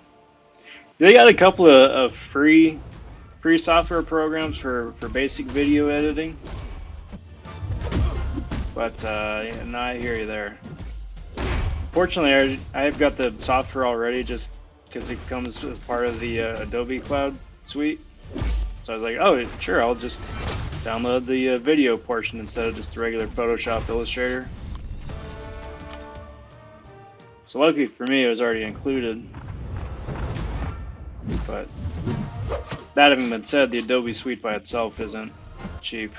they got a couple of free software programs for basic video editing, but yeah, no, I hear you there. Fortunately, I've got the software already just because it comes as part of the Adobe Cloud suite. So I was like, oh sure, I'll just download the video portion instead of just the regular Photoshop Illustrator. So luckily for me, it was already included. But that having been said, the Adobe suite by itself isn't cheap.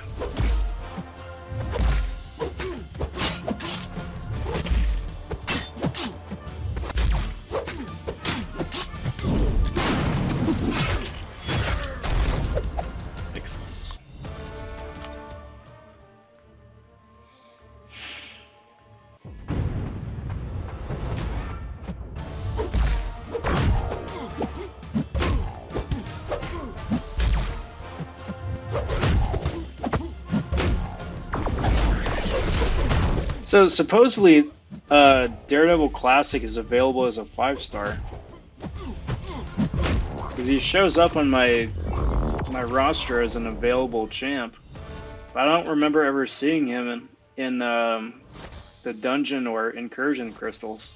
Excellent. So supposedly, Daredevil Classic is available as a 5-star because he shows up on my roster as an available champ. But I don't remember ever seeing him in the dungeon or incursion crystals.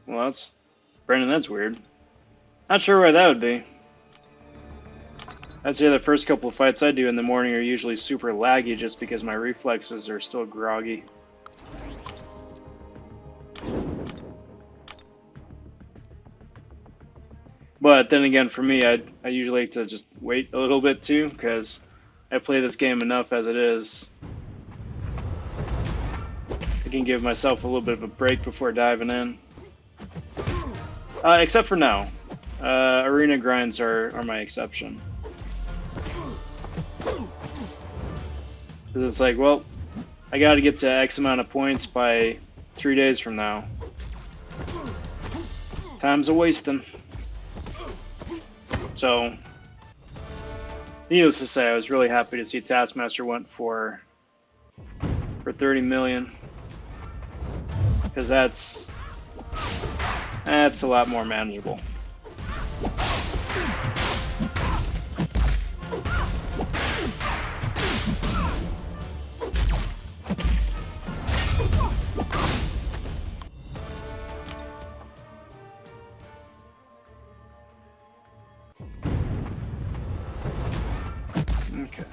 Well, that's weird. Not sure why that would be. I'd say the first couple of fights I do in the morning are usually super laggy just because my reflexes are still groggy. But then again, for me, I usually like to just wait a little bit too, because I play this game enough as it is. can give myself a little bit of a break before diving in. Except for now. Arena grinds are my exception. Because it's like, well, I gotta get to X amount of points by 3 days from now. Time's a wasting. So, needless to say, I was really happy to see Taskmaster went for 30 million. Because that's a lot more manageable. Okay.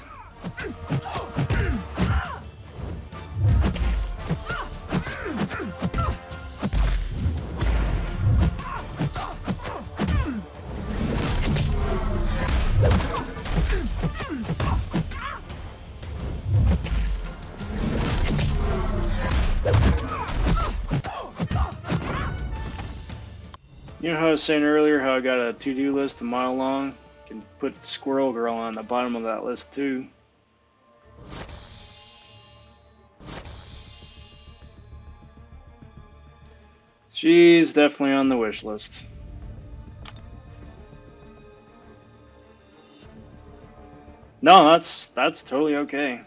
You know how I was saying earlier how I got a to-do list a mile long? Can put Squirrel Girl on the bottom of that list too. She's definitely on the wish list. No, that's totally okay.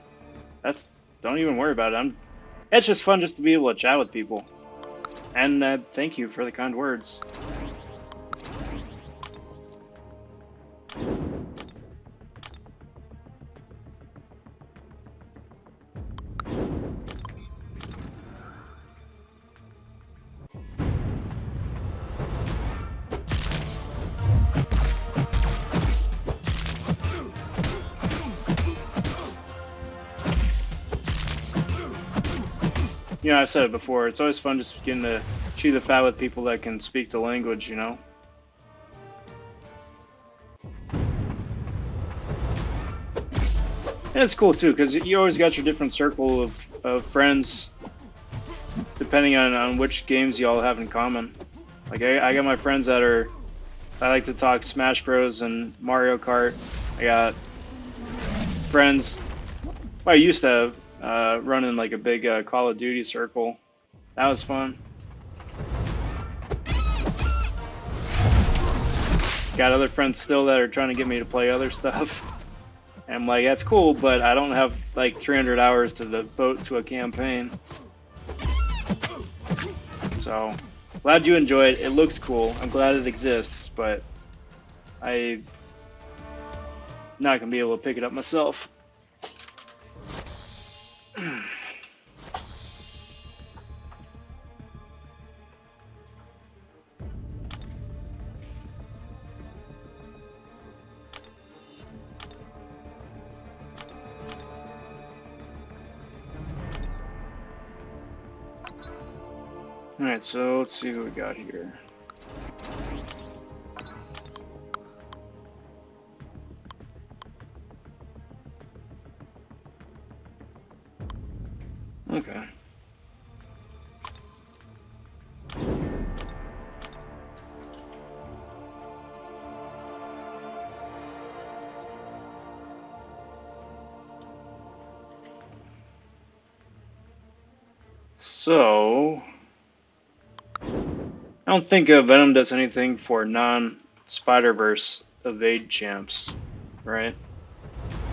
Don't even worry about it. It's just fun just to be able to chat with people. And thank you for the kind words. You know, I've said it before, it's always fun just getting to chew the fat with people that can speak the language, you know? And it's cool too, because you always got your different circle of friends, depending on which games you all have in common. Like, I got my friends that I like to talk Smash Bros. And Mario Kart. I got friends I used to run in like a big Call of Duty circle. That was fun. Got other friends still that are trying to get me to play other stuff. And I'm like, that's cool, but I don't have like 300 hours to devote to a campaign. So, glad you enjoy it. It looks cool. I'm glad it exists, but I'm not going to be able to pick it up myself. Alright, so let's see what we got here. Okay. So, I don't think Venom does anything for non-Spider-Verse evade champs, right?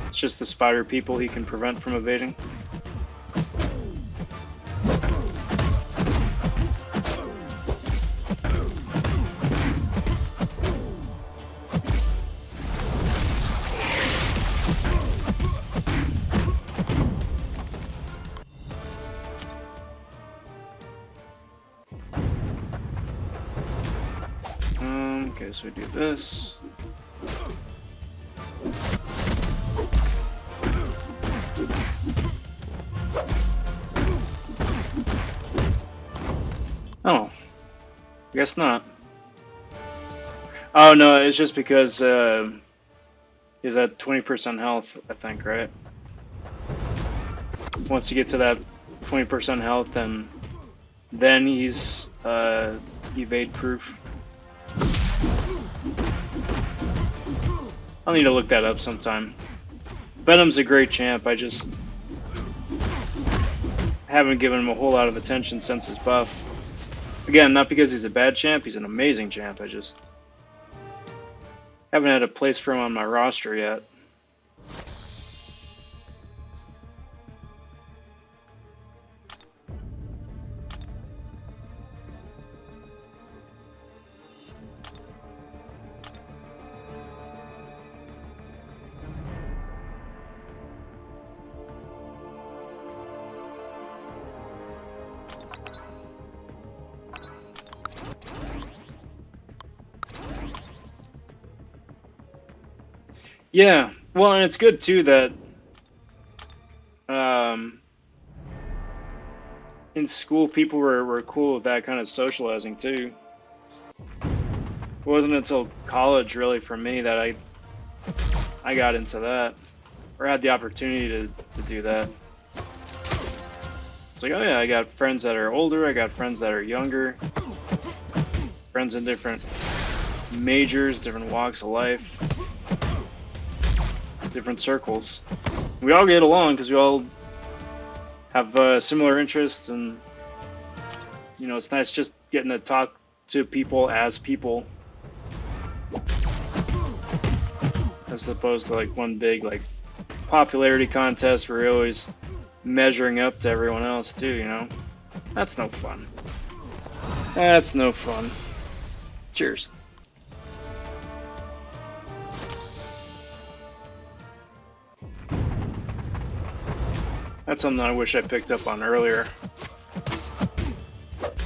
It's just the spider people he can prevent from evading. Okay, so we do this. Oh, I guess not. Oh no, it's just because he's at 20% health, I think, right? Once you get to that 20% health, and then he's evade proof. I'll need to look that up sometime. Venom's a great champ, I just haven't given him a whole lot of attention since his buff. Again, not because he's a bad champ, he's an amazing champ, I just haven't had a place for him on my roster yet. Yeah, well, and it's good too that in school people were cool with that kind of socializing too. It wasn't until college really for me that I got into that, or had the opportunity to do that. It's like, oh yeah, I got friends that are older, I got friends that are younger, friends in different majors, different walks of life, different circles. We all get along because we all have similar interests, and you know, it's nice just getting to talk to people as people, as opposed to like one big like popularity contest where you're always measuring up to everyone else too, you know? That's no fun. That's no fun. Cheers. That's something I wish I picked up on earlier.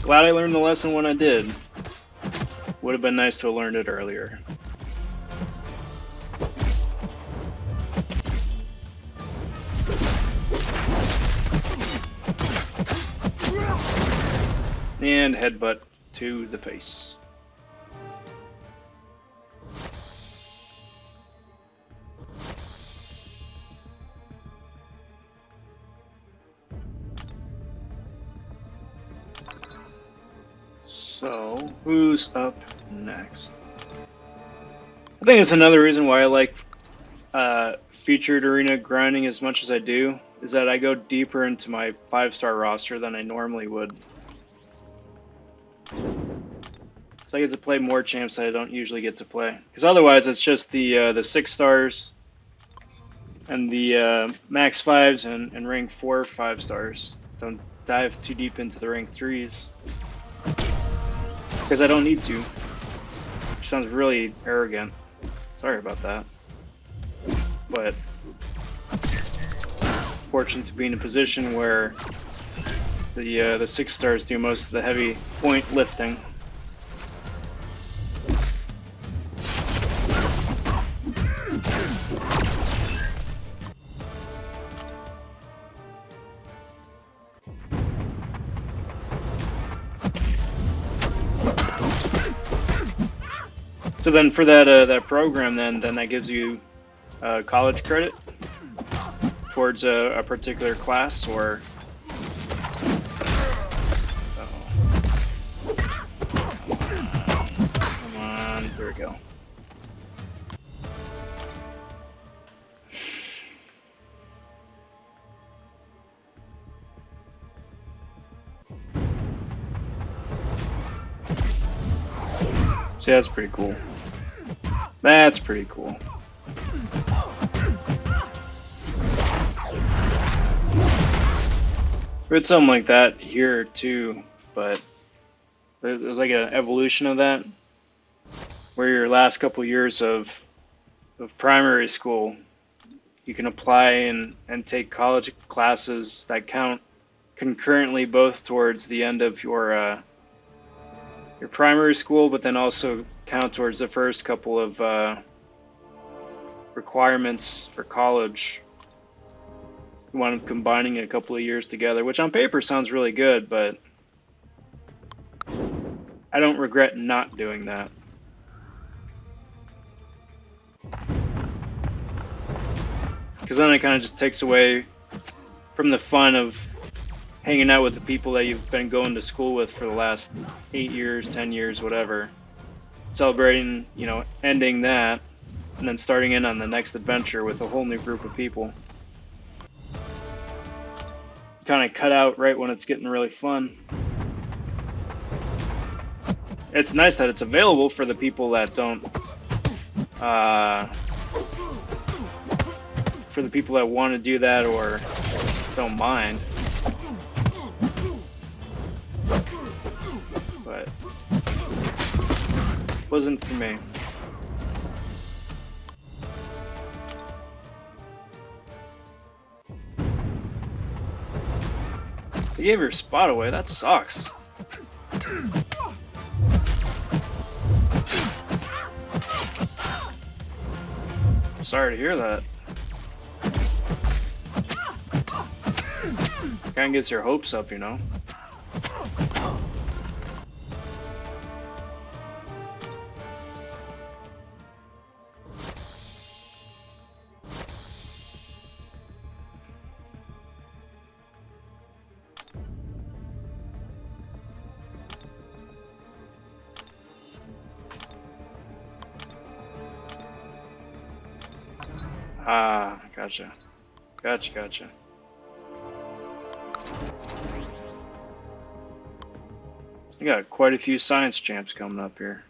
Glad I learned the lesson when I did. Would have been nice to have learned it earlier. And headbutt to the face. So, who's up next? I think it's another reason why I like featured arena grinding as much as I do, is that I go deeper into my 5-star roster than I normally would. So I get to play more champs that I don't usually get to play. Because otherwise it's just the 6 stars and the max 5s and rank 4 5 stars. Don't dive too deep into the rank 3s. Because I don't need to. Which sounds really arrogant. Sorry about that. But fortunate to be in a position where the 6 stars do most of the heavy point lifting. So then for that program, then that gives you college credit towards a particular class, or come on, there we go. See, that's pretty cool. That's pretty cool. We had something like that here too, but there's like an evolution of that, where your last couple years of primary school, you can apply and take college classes that count concurrently, both towards the end of your primary school, but then also count towards the first couple of requirements for college. You want them combining a couple of years together, which on paper sounds really good, but I don't regret not doing that. Because then it kind of just takes away from the fun of hanging out with the people that you've been going to school with for the last 8 years, 10 years, whatever. Celebrating, you know, ending that, and then starting in on the next adventure with a whole new group of people. Kind of cut out right when it's getting really fun. It's nice that it's available for the people that don't, for the people that want to do that or don't mind. But wasn't for me. They gave your spot away. That sucks. Sorry to hear that. Kind of gets your hopes up, you know. Ah, gotcha. Gotcha. I got quite a few science champs coming up here.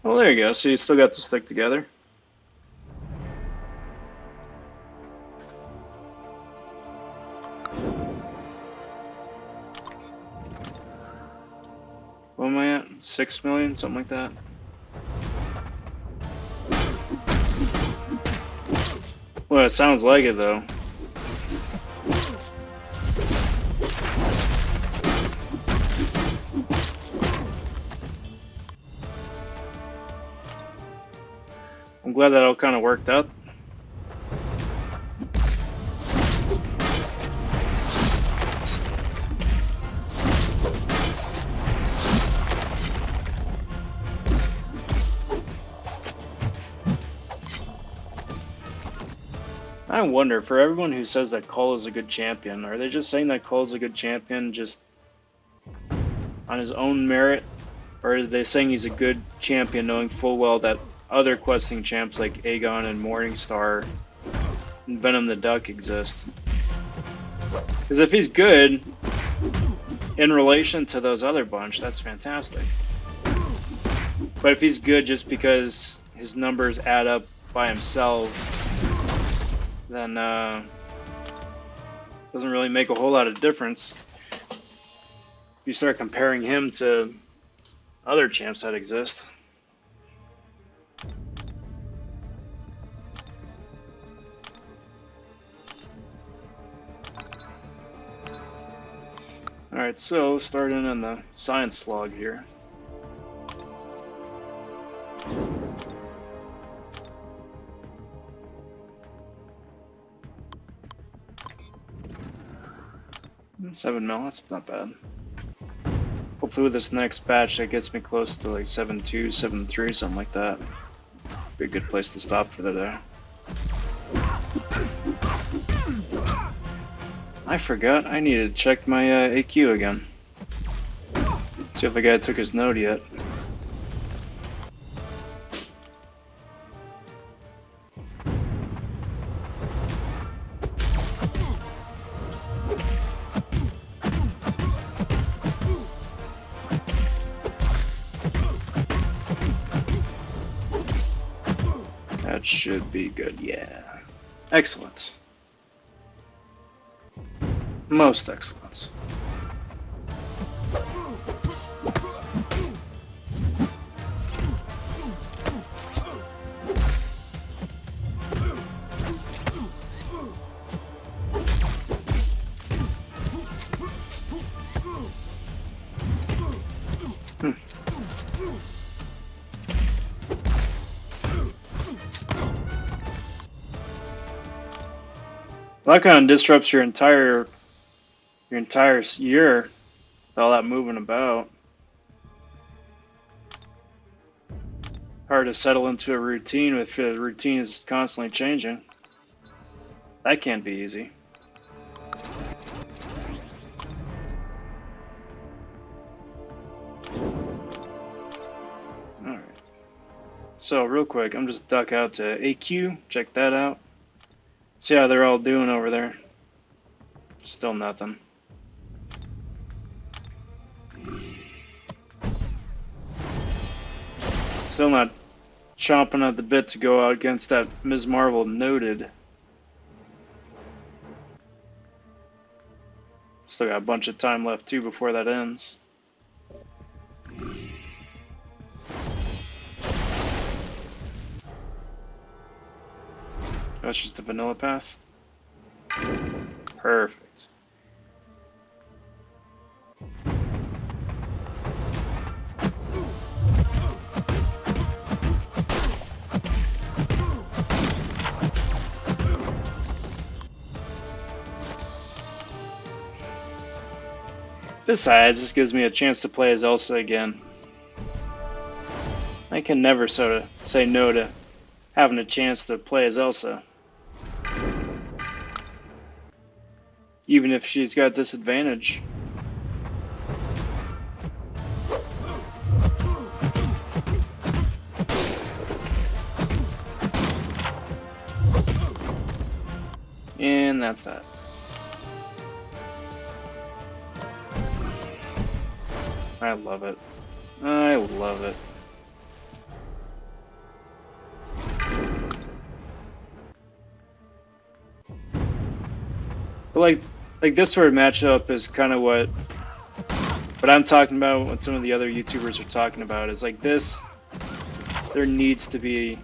Well, there you go. So you still got to stick together. What am I at? 6 million? Something like that? Well, it sounds like it, though. I'm glad that all kind of worked out. I wonder, for everyone who says that Cole is a good champion, are they just saying that Cole's a good champion just on his own merit? Or are they saying he's a good champion knowing full well that other questing champs like Aegon and Morningstar and Venom the Duck exist? Because if he's good in relation to those other bunch, that's fantastic. But if he's good just because his numbers add up by himself, then doesn't really make a whole lot of difference. If you start comparing him to other champs that exist. Alright, so starting on the science slog here. $7 mil, that's not bad. Hopefully with this next batch that gets me close to like 7.2, 7.3, something like that. Be a good place to stop for the day. I forgot, I needed to check my AQ again. See if the guy took his node yet. That should be good, yeah. Excellent. Most excellent. Well, that kind of disrupts your entire year, all that moving about. Hard to settle into a routine if the routine is constantly changing. That can't be easy. Alright. So, real quick, I'm just duck out to AQ, check that out. See how they're all doing over there. Still nothing. Still not chomping at the bit to go out against that Ms. Marvel noted. Still got a bunch of time left too before that ends. That's just the vanilla path. Perfect. Besides, this gives me a chance to play as Elsa again. I can never sort of say no to having a chance to play as Elsa. Even if she's got disadvantage. And that's that. I love it. I love it. But like this sort of matchup is kind of what I'm talking about, what some of the other YouTubers are talking about, is like this, there needs to be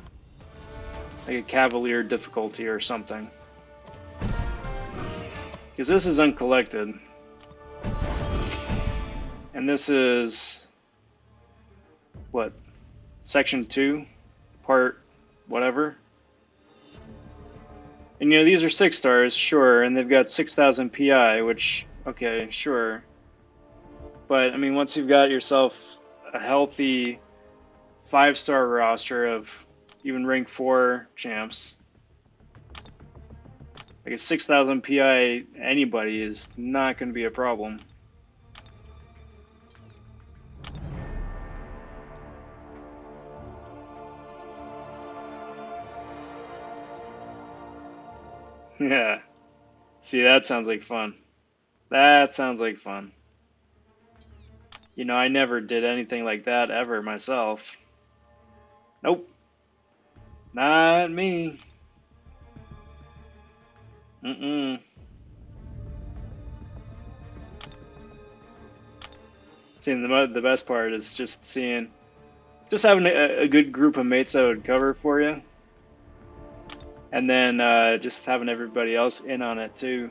like a Cavalier difficulty or something. Because this is uncollected. And this is, what, section 2, part whatever. And you know, these are 6 stars, sure, and they've got 6,000 PI, which, okay, sure. But, I mean, once you've got yourself a healthy 5-star roster of even rank 4 champs, like a 6,000 PI anybody is not going to be a problem. Yeah. See, that sounds like fun. That sounds like fun. You know, I never did anything like that ever myself. Nope. Not me. Mm-mm. Seeing the best part is just having a good group of mates that would cover for you. And then just having everybody else in on it too.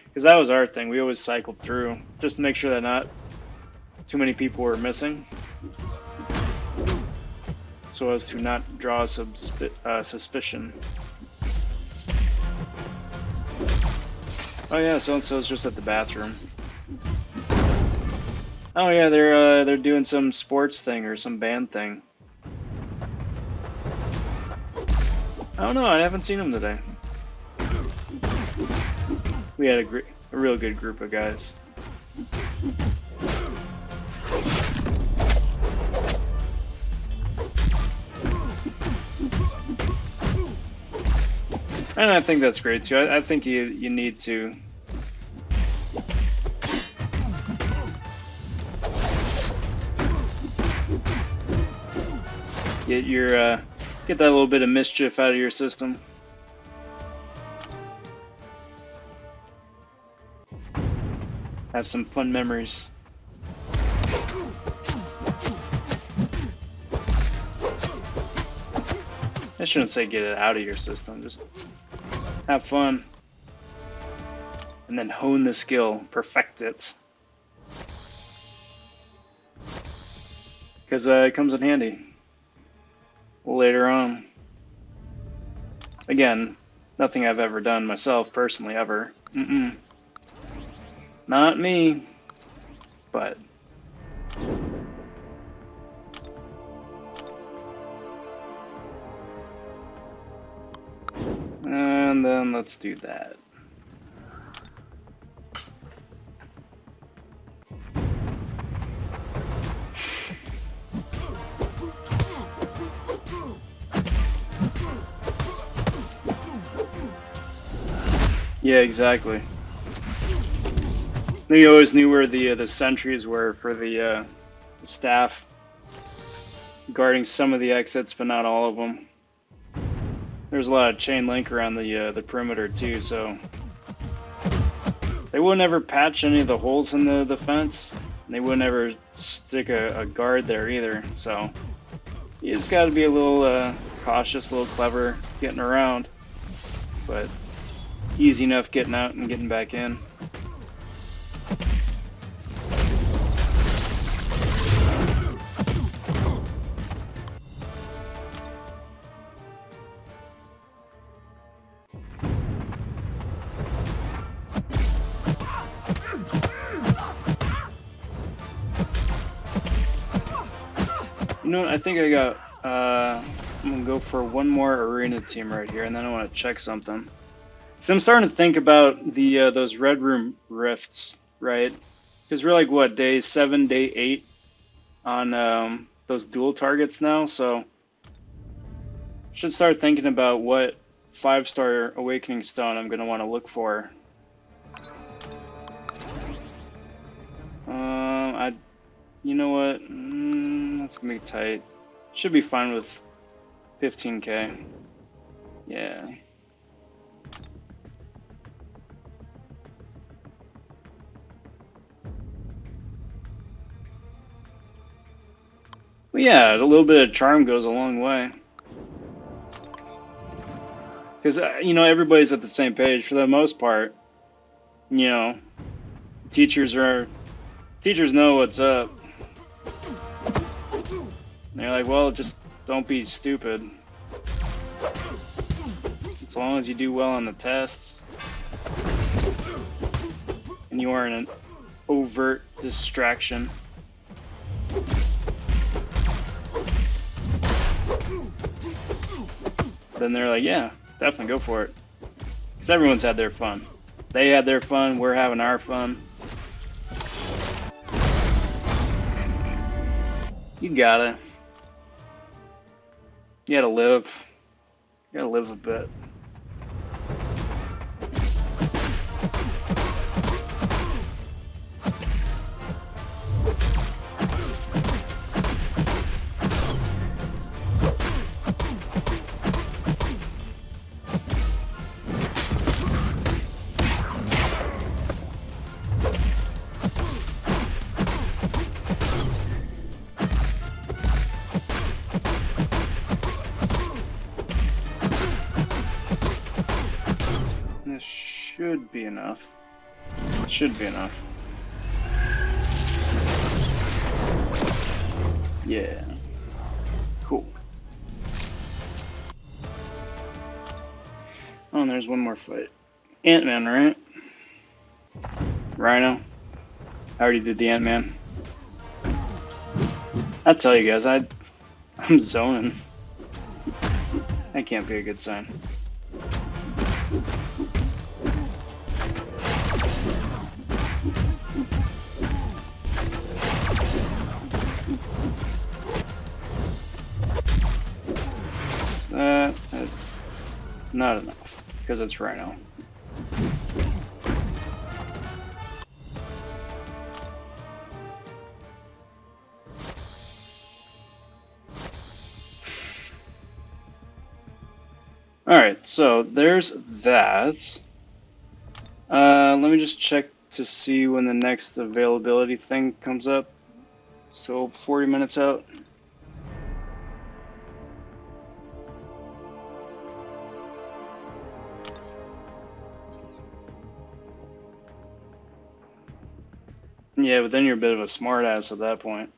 Because that was our thing. We always cycled through just to make sure that not too many people were missing. So as to not draw suspicion. Oh yeah, so-and-so's just at the bathroom. Oh yeah, they're doing some sports thing or some band thing. I don't know, I haven't seen them today. We had a real good group of guys. And I think that's great too. I think you need to get that little bit of mischief out of your system. Have some fun memories. I shouldn't say get it out of your system, just have fun. And then hone the skill, perfect it. Because it comes in handy later on. Again, nothing I've ever done myself personally, ever. Not me, but then let's do that. Yeah, exactly. We always knew where the sentries were for the staff guarding some of the exits, but not all of them. There's a lot of chain link around the perimeter too, so they wouldn't ever patch any of the holes in the fence. And they wouldn't ever stick a guard there either. So you just got to be a little cautious, a little clever getting around, but easy enough getting out and getting back in. You know what? I think I got. I'm gonna go for one more arena team right here, and then I want to check something. So I'm starting to think about the those red room rifts, right? Because we're like what, day 7, day 8 on those dual targets now, so should start thinking about what 5-star awakening stone I'm gonna want to look for. You know what? That's gonna be tight. Should be fine with 15k. Yeah. Well, yeah, a little bit of charm goes a long way. Because, you know, everybody's at the same page for the most part. You know, teachers know what's up. They're like, well, just don't be stupid. As long as you do well on the tests and you aren't an overt distraction. Then they're like, yeah, definitely go for it. Because everyone's had their fun. They had their fun, we're having our fun. You gotta live. You gotta live a bit. This should be enough. Should be enough. Yeah. Cool. Oh, and there's one more fight. Ant-Man, right? Rhino. I already did the Ant-Man. I tell you guys, I'm zoning. That can't be a good sign. Not enough, because it's Rhino. Alright, so there's that. Let me just check to see when the next availability thing comes up. So 40 minutes out. Yeah, but then you're a bit of a smartass at that point.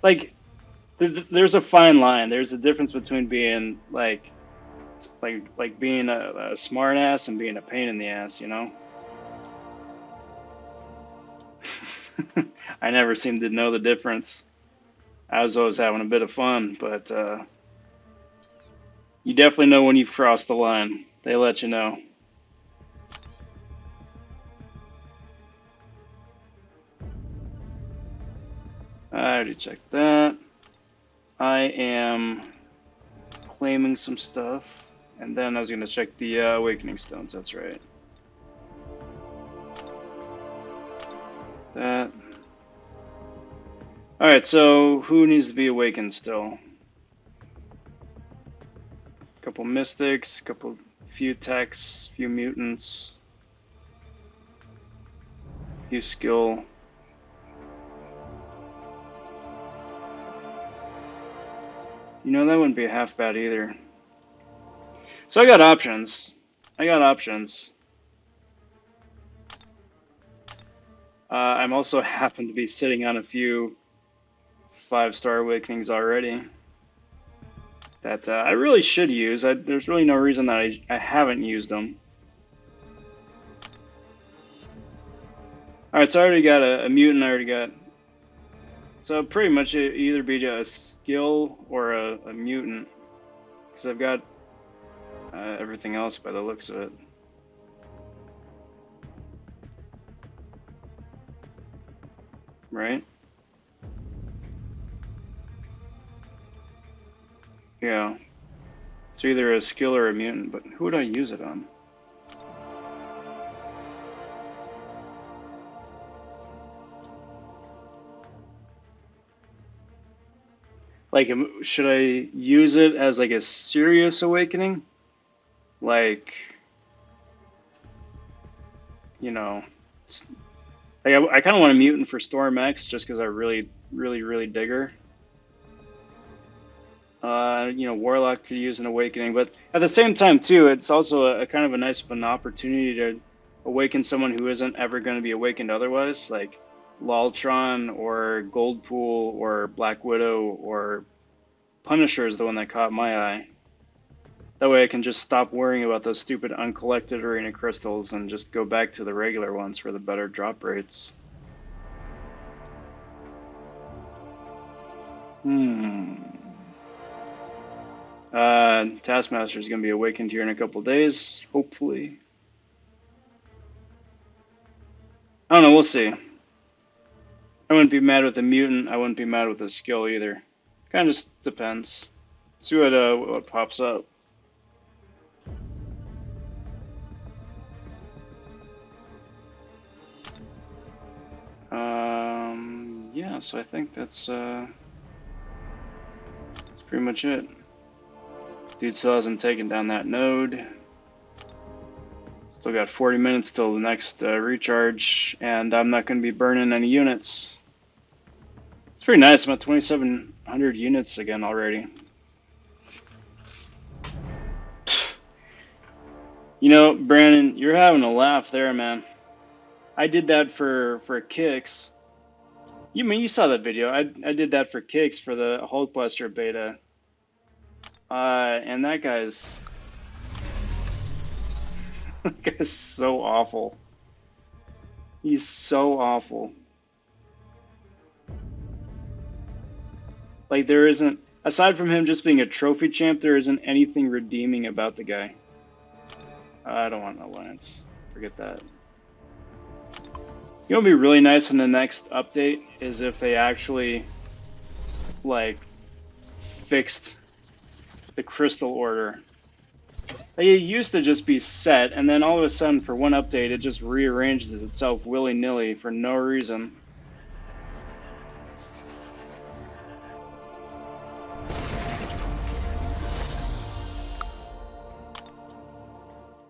Like, there's a fine line. There's a difference between being like being a smartass and being a pain in the ass, you know? I never seemed to know the difference. I was always having a bit of fun, but You definitely know when you've crossed the line. They let you know. I already checked that. I am claiming some stuff, and then I was going to check the Awakening Stones, that's right. That. Alright, so who needs to be awakened still? Couple mystics, few techs, few mutants, few skill. You know, that wouldn't be half bad either. So I got options. I'm also happen to be sitting on a few 5-star awakenings already that I really should use. There's really no reason that I haven't used them. Alright, so I already got a mutant, I already got... So pretty much it either be a skill or a mutant. Because I've got everything else by the looks of it. Right? Yeah. It's either a skill or a mutant, but who would I use it on? Like, should I use it as like a serious awakening? Like, you know, like I kind of want a mutant for Storm X just because I really dig her. You know, Warlock could use an awakening, but at the same time too, it's also a kind of a nice of an opportunity to awaken someone who isn't ever going to be awakened otherwise, like Loltron or Goldpool or Black Widow or Punisher is the one that caught my eye. That way I can just stop worrying about those stupid uncollected arena crystals and just go back to the regular ones for the better drop rates. Taskmaster is going to be awakened here in a couple days, hopefully. I don't know, we'll see. I wouldn't be mad with a mutant, I wouldn't be mad with a skill either. Kind of just depends. See what pops up. Yeah, so I think that's pretty much it. Dude still hasn't taken down that node. Still got 40 minutes till the next recharge, and I'm not going to be burning any units. It's pretty nice. I'm at 2,700 units again already. You know, Brandon, you're having a laugh there, man. I did that for kicks. You saw that video. I did that for kicks for the Hulkbuster beta. And that guy's so awful. He's so awful. Like, there isn't, aside from him just being a trophy champ, there isn't anything redeeming about the guy. I don't want an alliance. Forget that. You know what would be really nice in the next update is if they actually, like, fixed the crystal order. Like, it used to just be set, and then all of a sudden, for one update, it just rearranges itself willy-nilly for no reason.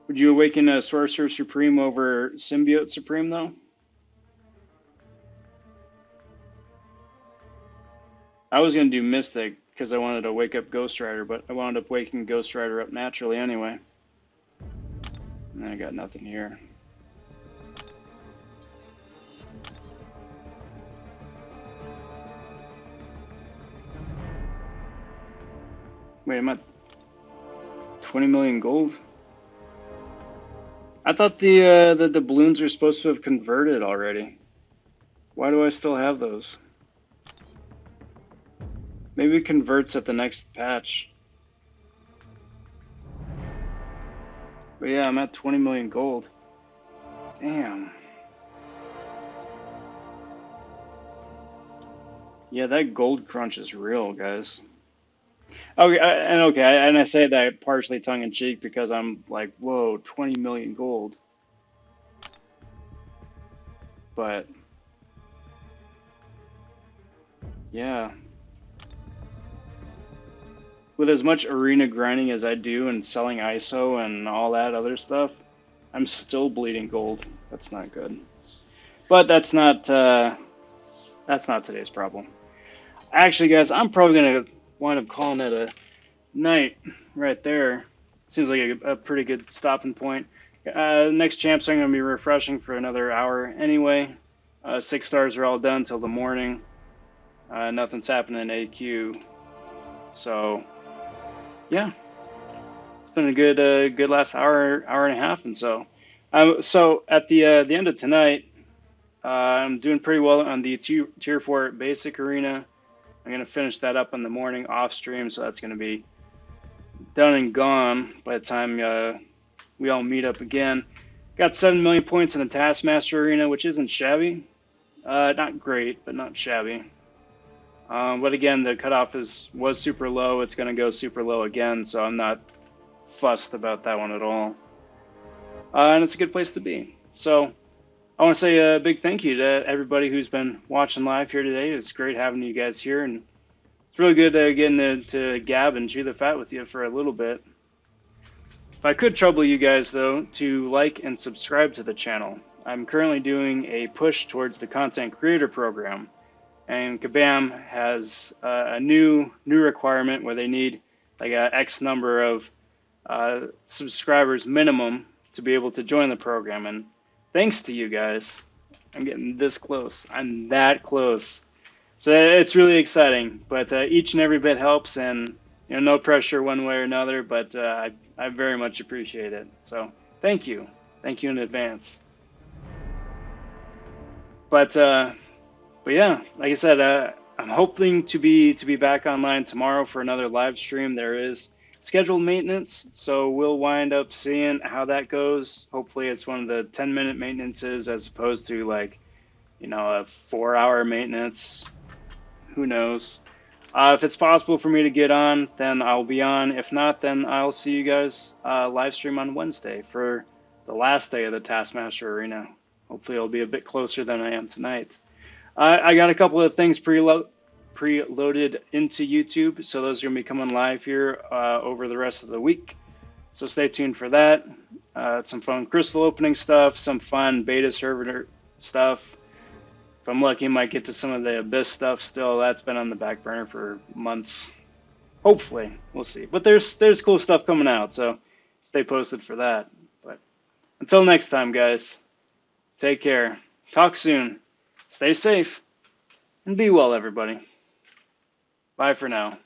Would you awaken a Sorcerer Supreme over Symbiote Supreme, though? I was going to do Mystic, because I wanted to wake up Ghost Rider, but I wound up waking Ghost Rider up naturally anyway. And I got nothing here. Wait, I'm at 20 million gold? I thought the balloons are supposed to have converted already. Why do I still have those? Maybe it converts at the next patch. But yeah, I'm at 20 million gold. Damn. Yeah, that gold crunch is real, guys. Okay, and I say that partially tongue in cheek because I'm like, whoa, 20 million gold. But yeah, with as much arena grinding as I do and selling ISO and all that other stuff, I'm still bleeding gold. That's not good. But that's not today's problem. Actually, guys, I'm probably gonna wind up calling it a night right there. Seems like a pretty good stopping point. Next champs are going to be refreshing for another hour anyway. 6 stars are all done till the morning. Nothing's happening in AQ. So, yeah, it's been a good last hour and a half, and so. So at the end of tonight, I'm doing pretty well on the tier 4 basic arena. I'm going to finish that up in the morning off stream, so that's going to be done and gone by the time we all meet up again. Got 7 million points in the Taskmaster arena, which isn't shabby. Not great, but not shabby. But again, the cutoff was super low. It's going to go super low again, so I'm not fussed about that one at all. And it's a good place to be. So I want to say a big thank you to everybody who's been watching live here today. It's great having you guys here, and it's really good getting to gab and chew the fat with you for a little bit. If I could trouble you guys, though, to like and subscribe to the channel. I'm currently doing a push towards the content creator program, and Kabam has a new requirement where they need like a X number of subscribers minimum to be able to join the program. And thanks to you guys, I'm getting this close. I'm that close. So it's really exciting, but each and every bit helps, and no pressure one way or another, but I very much appreciate it. So thank you in advance. But yeah, like I said, I'm hoping to be back online tomorrow for another live stream. There is scheduled maintenance, so we'll wind up seeing how that goes. Hopefully, it's one of the 10-minute maintenances as opposed to like a 4-hour maintenance. Who knows? If it's possible for me to get on, then I'll be on. If not, then I'll see you guys live stream on Wednesday for the last day of the Taskmaster Arena. Hopefully, I'll be a bit closer than I am tonight. I got a couple of things preloaded into YouTube, so those are going to be coming live here over the rest of the week. So stay tuned for that. Some fun crystal opening stuff, some fun beta server stuff. If I'm lucky, I might get to some of the Abyss stuff still. That's been on the back burner for months. Hopefully, we'll see. But there's cool stuff coming out, so stay posted for that. But until next time, guys, take care. Talk soon. Stay safe. And be well, everybody. Bye for now.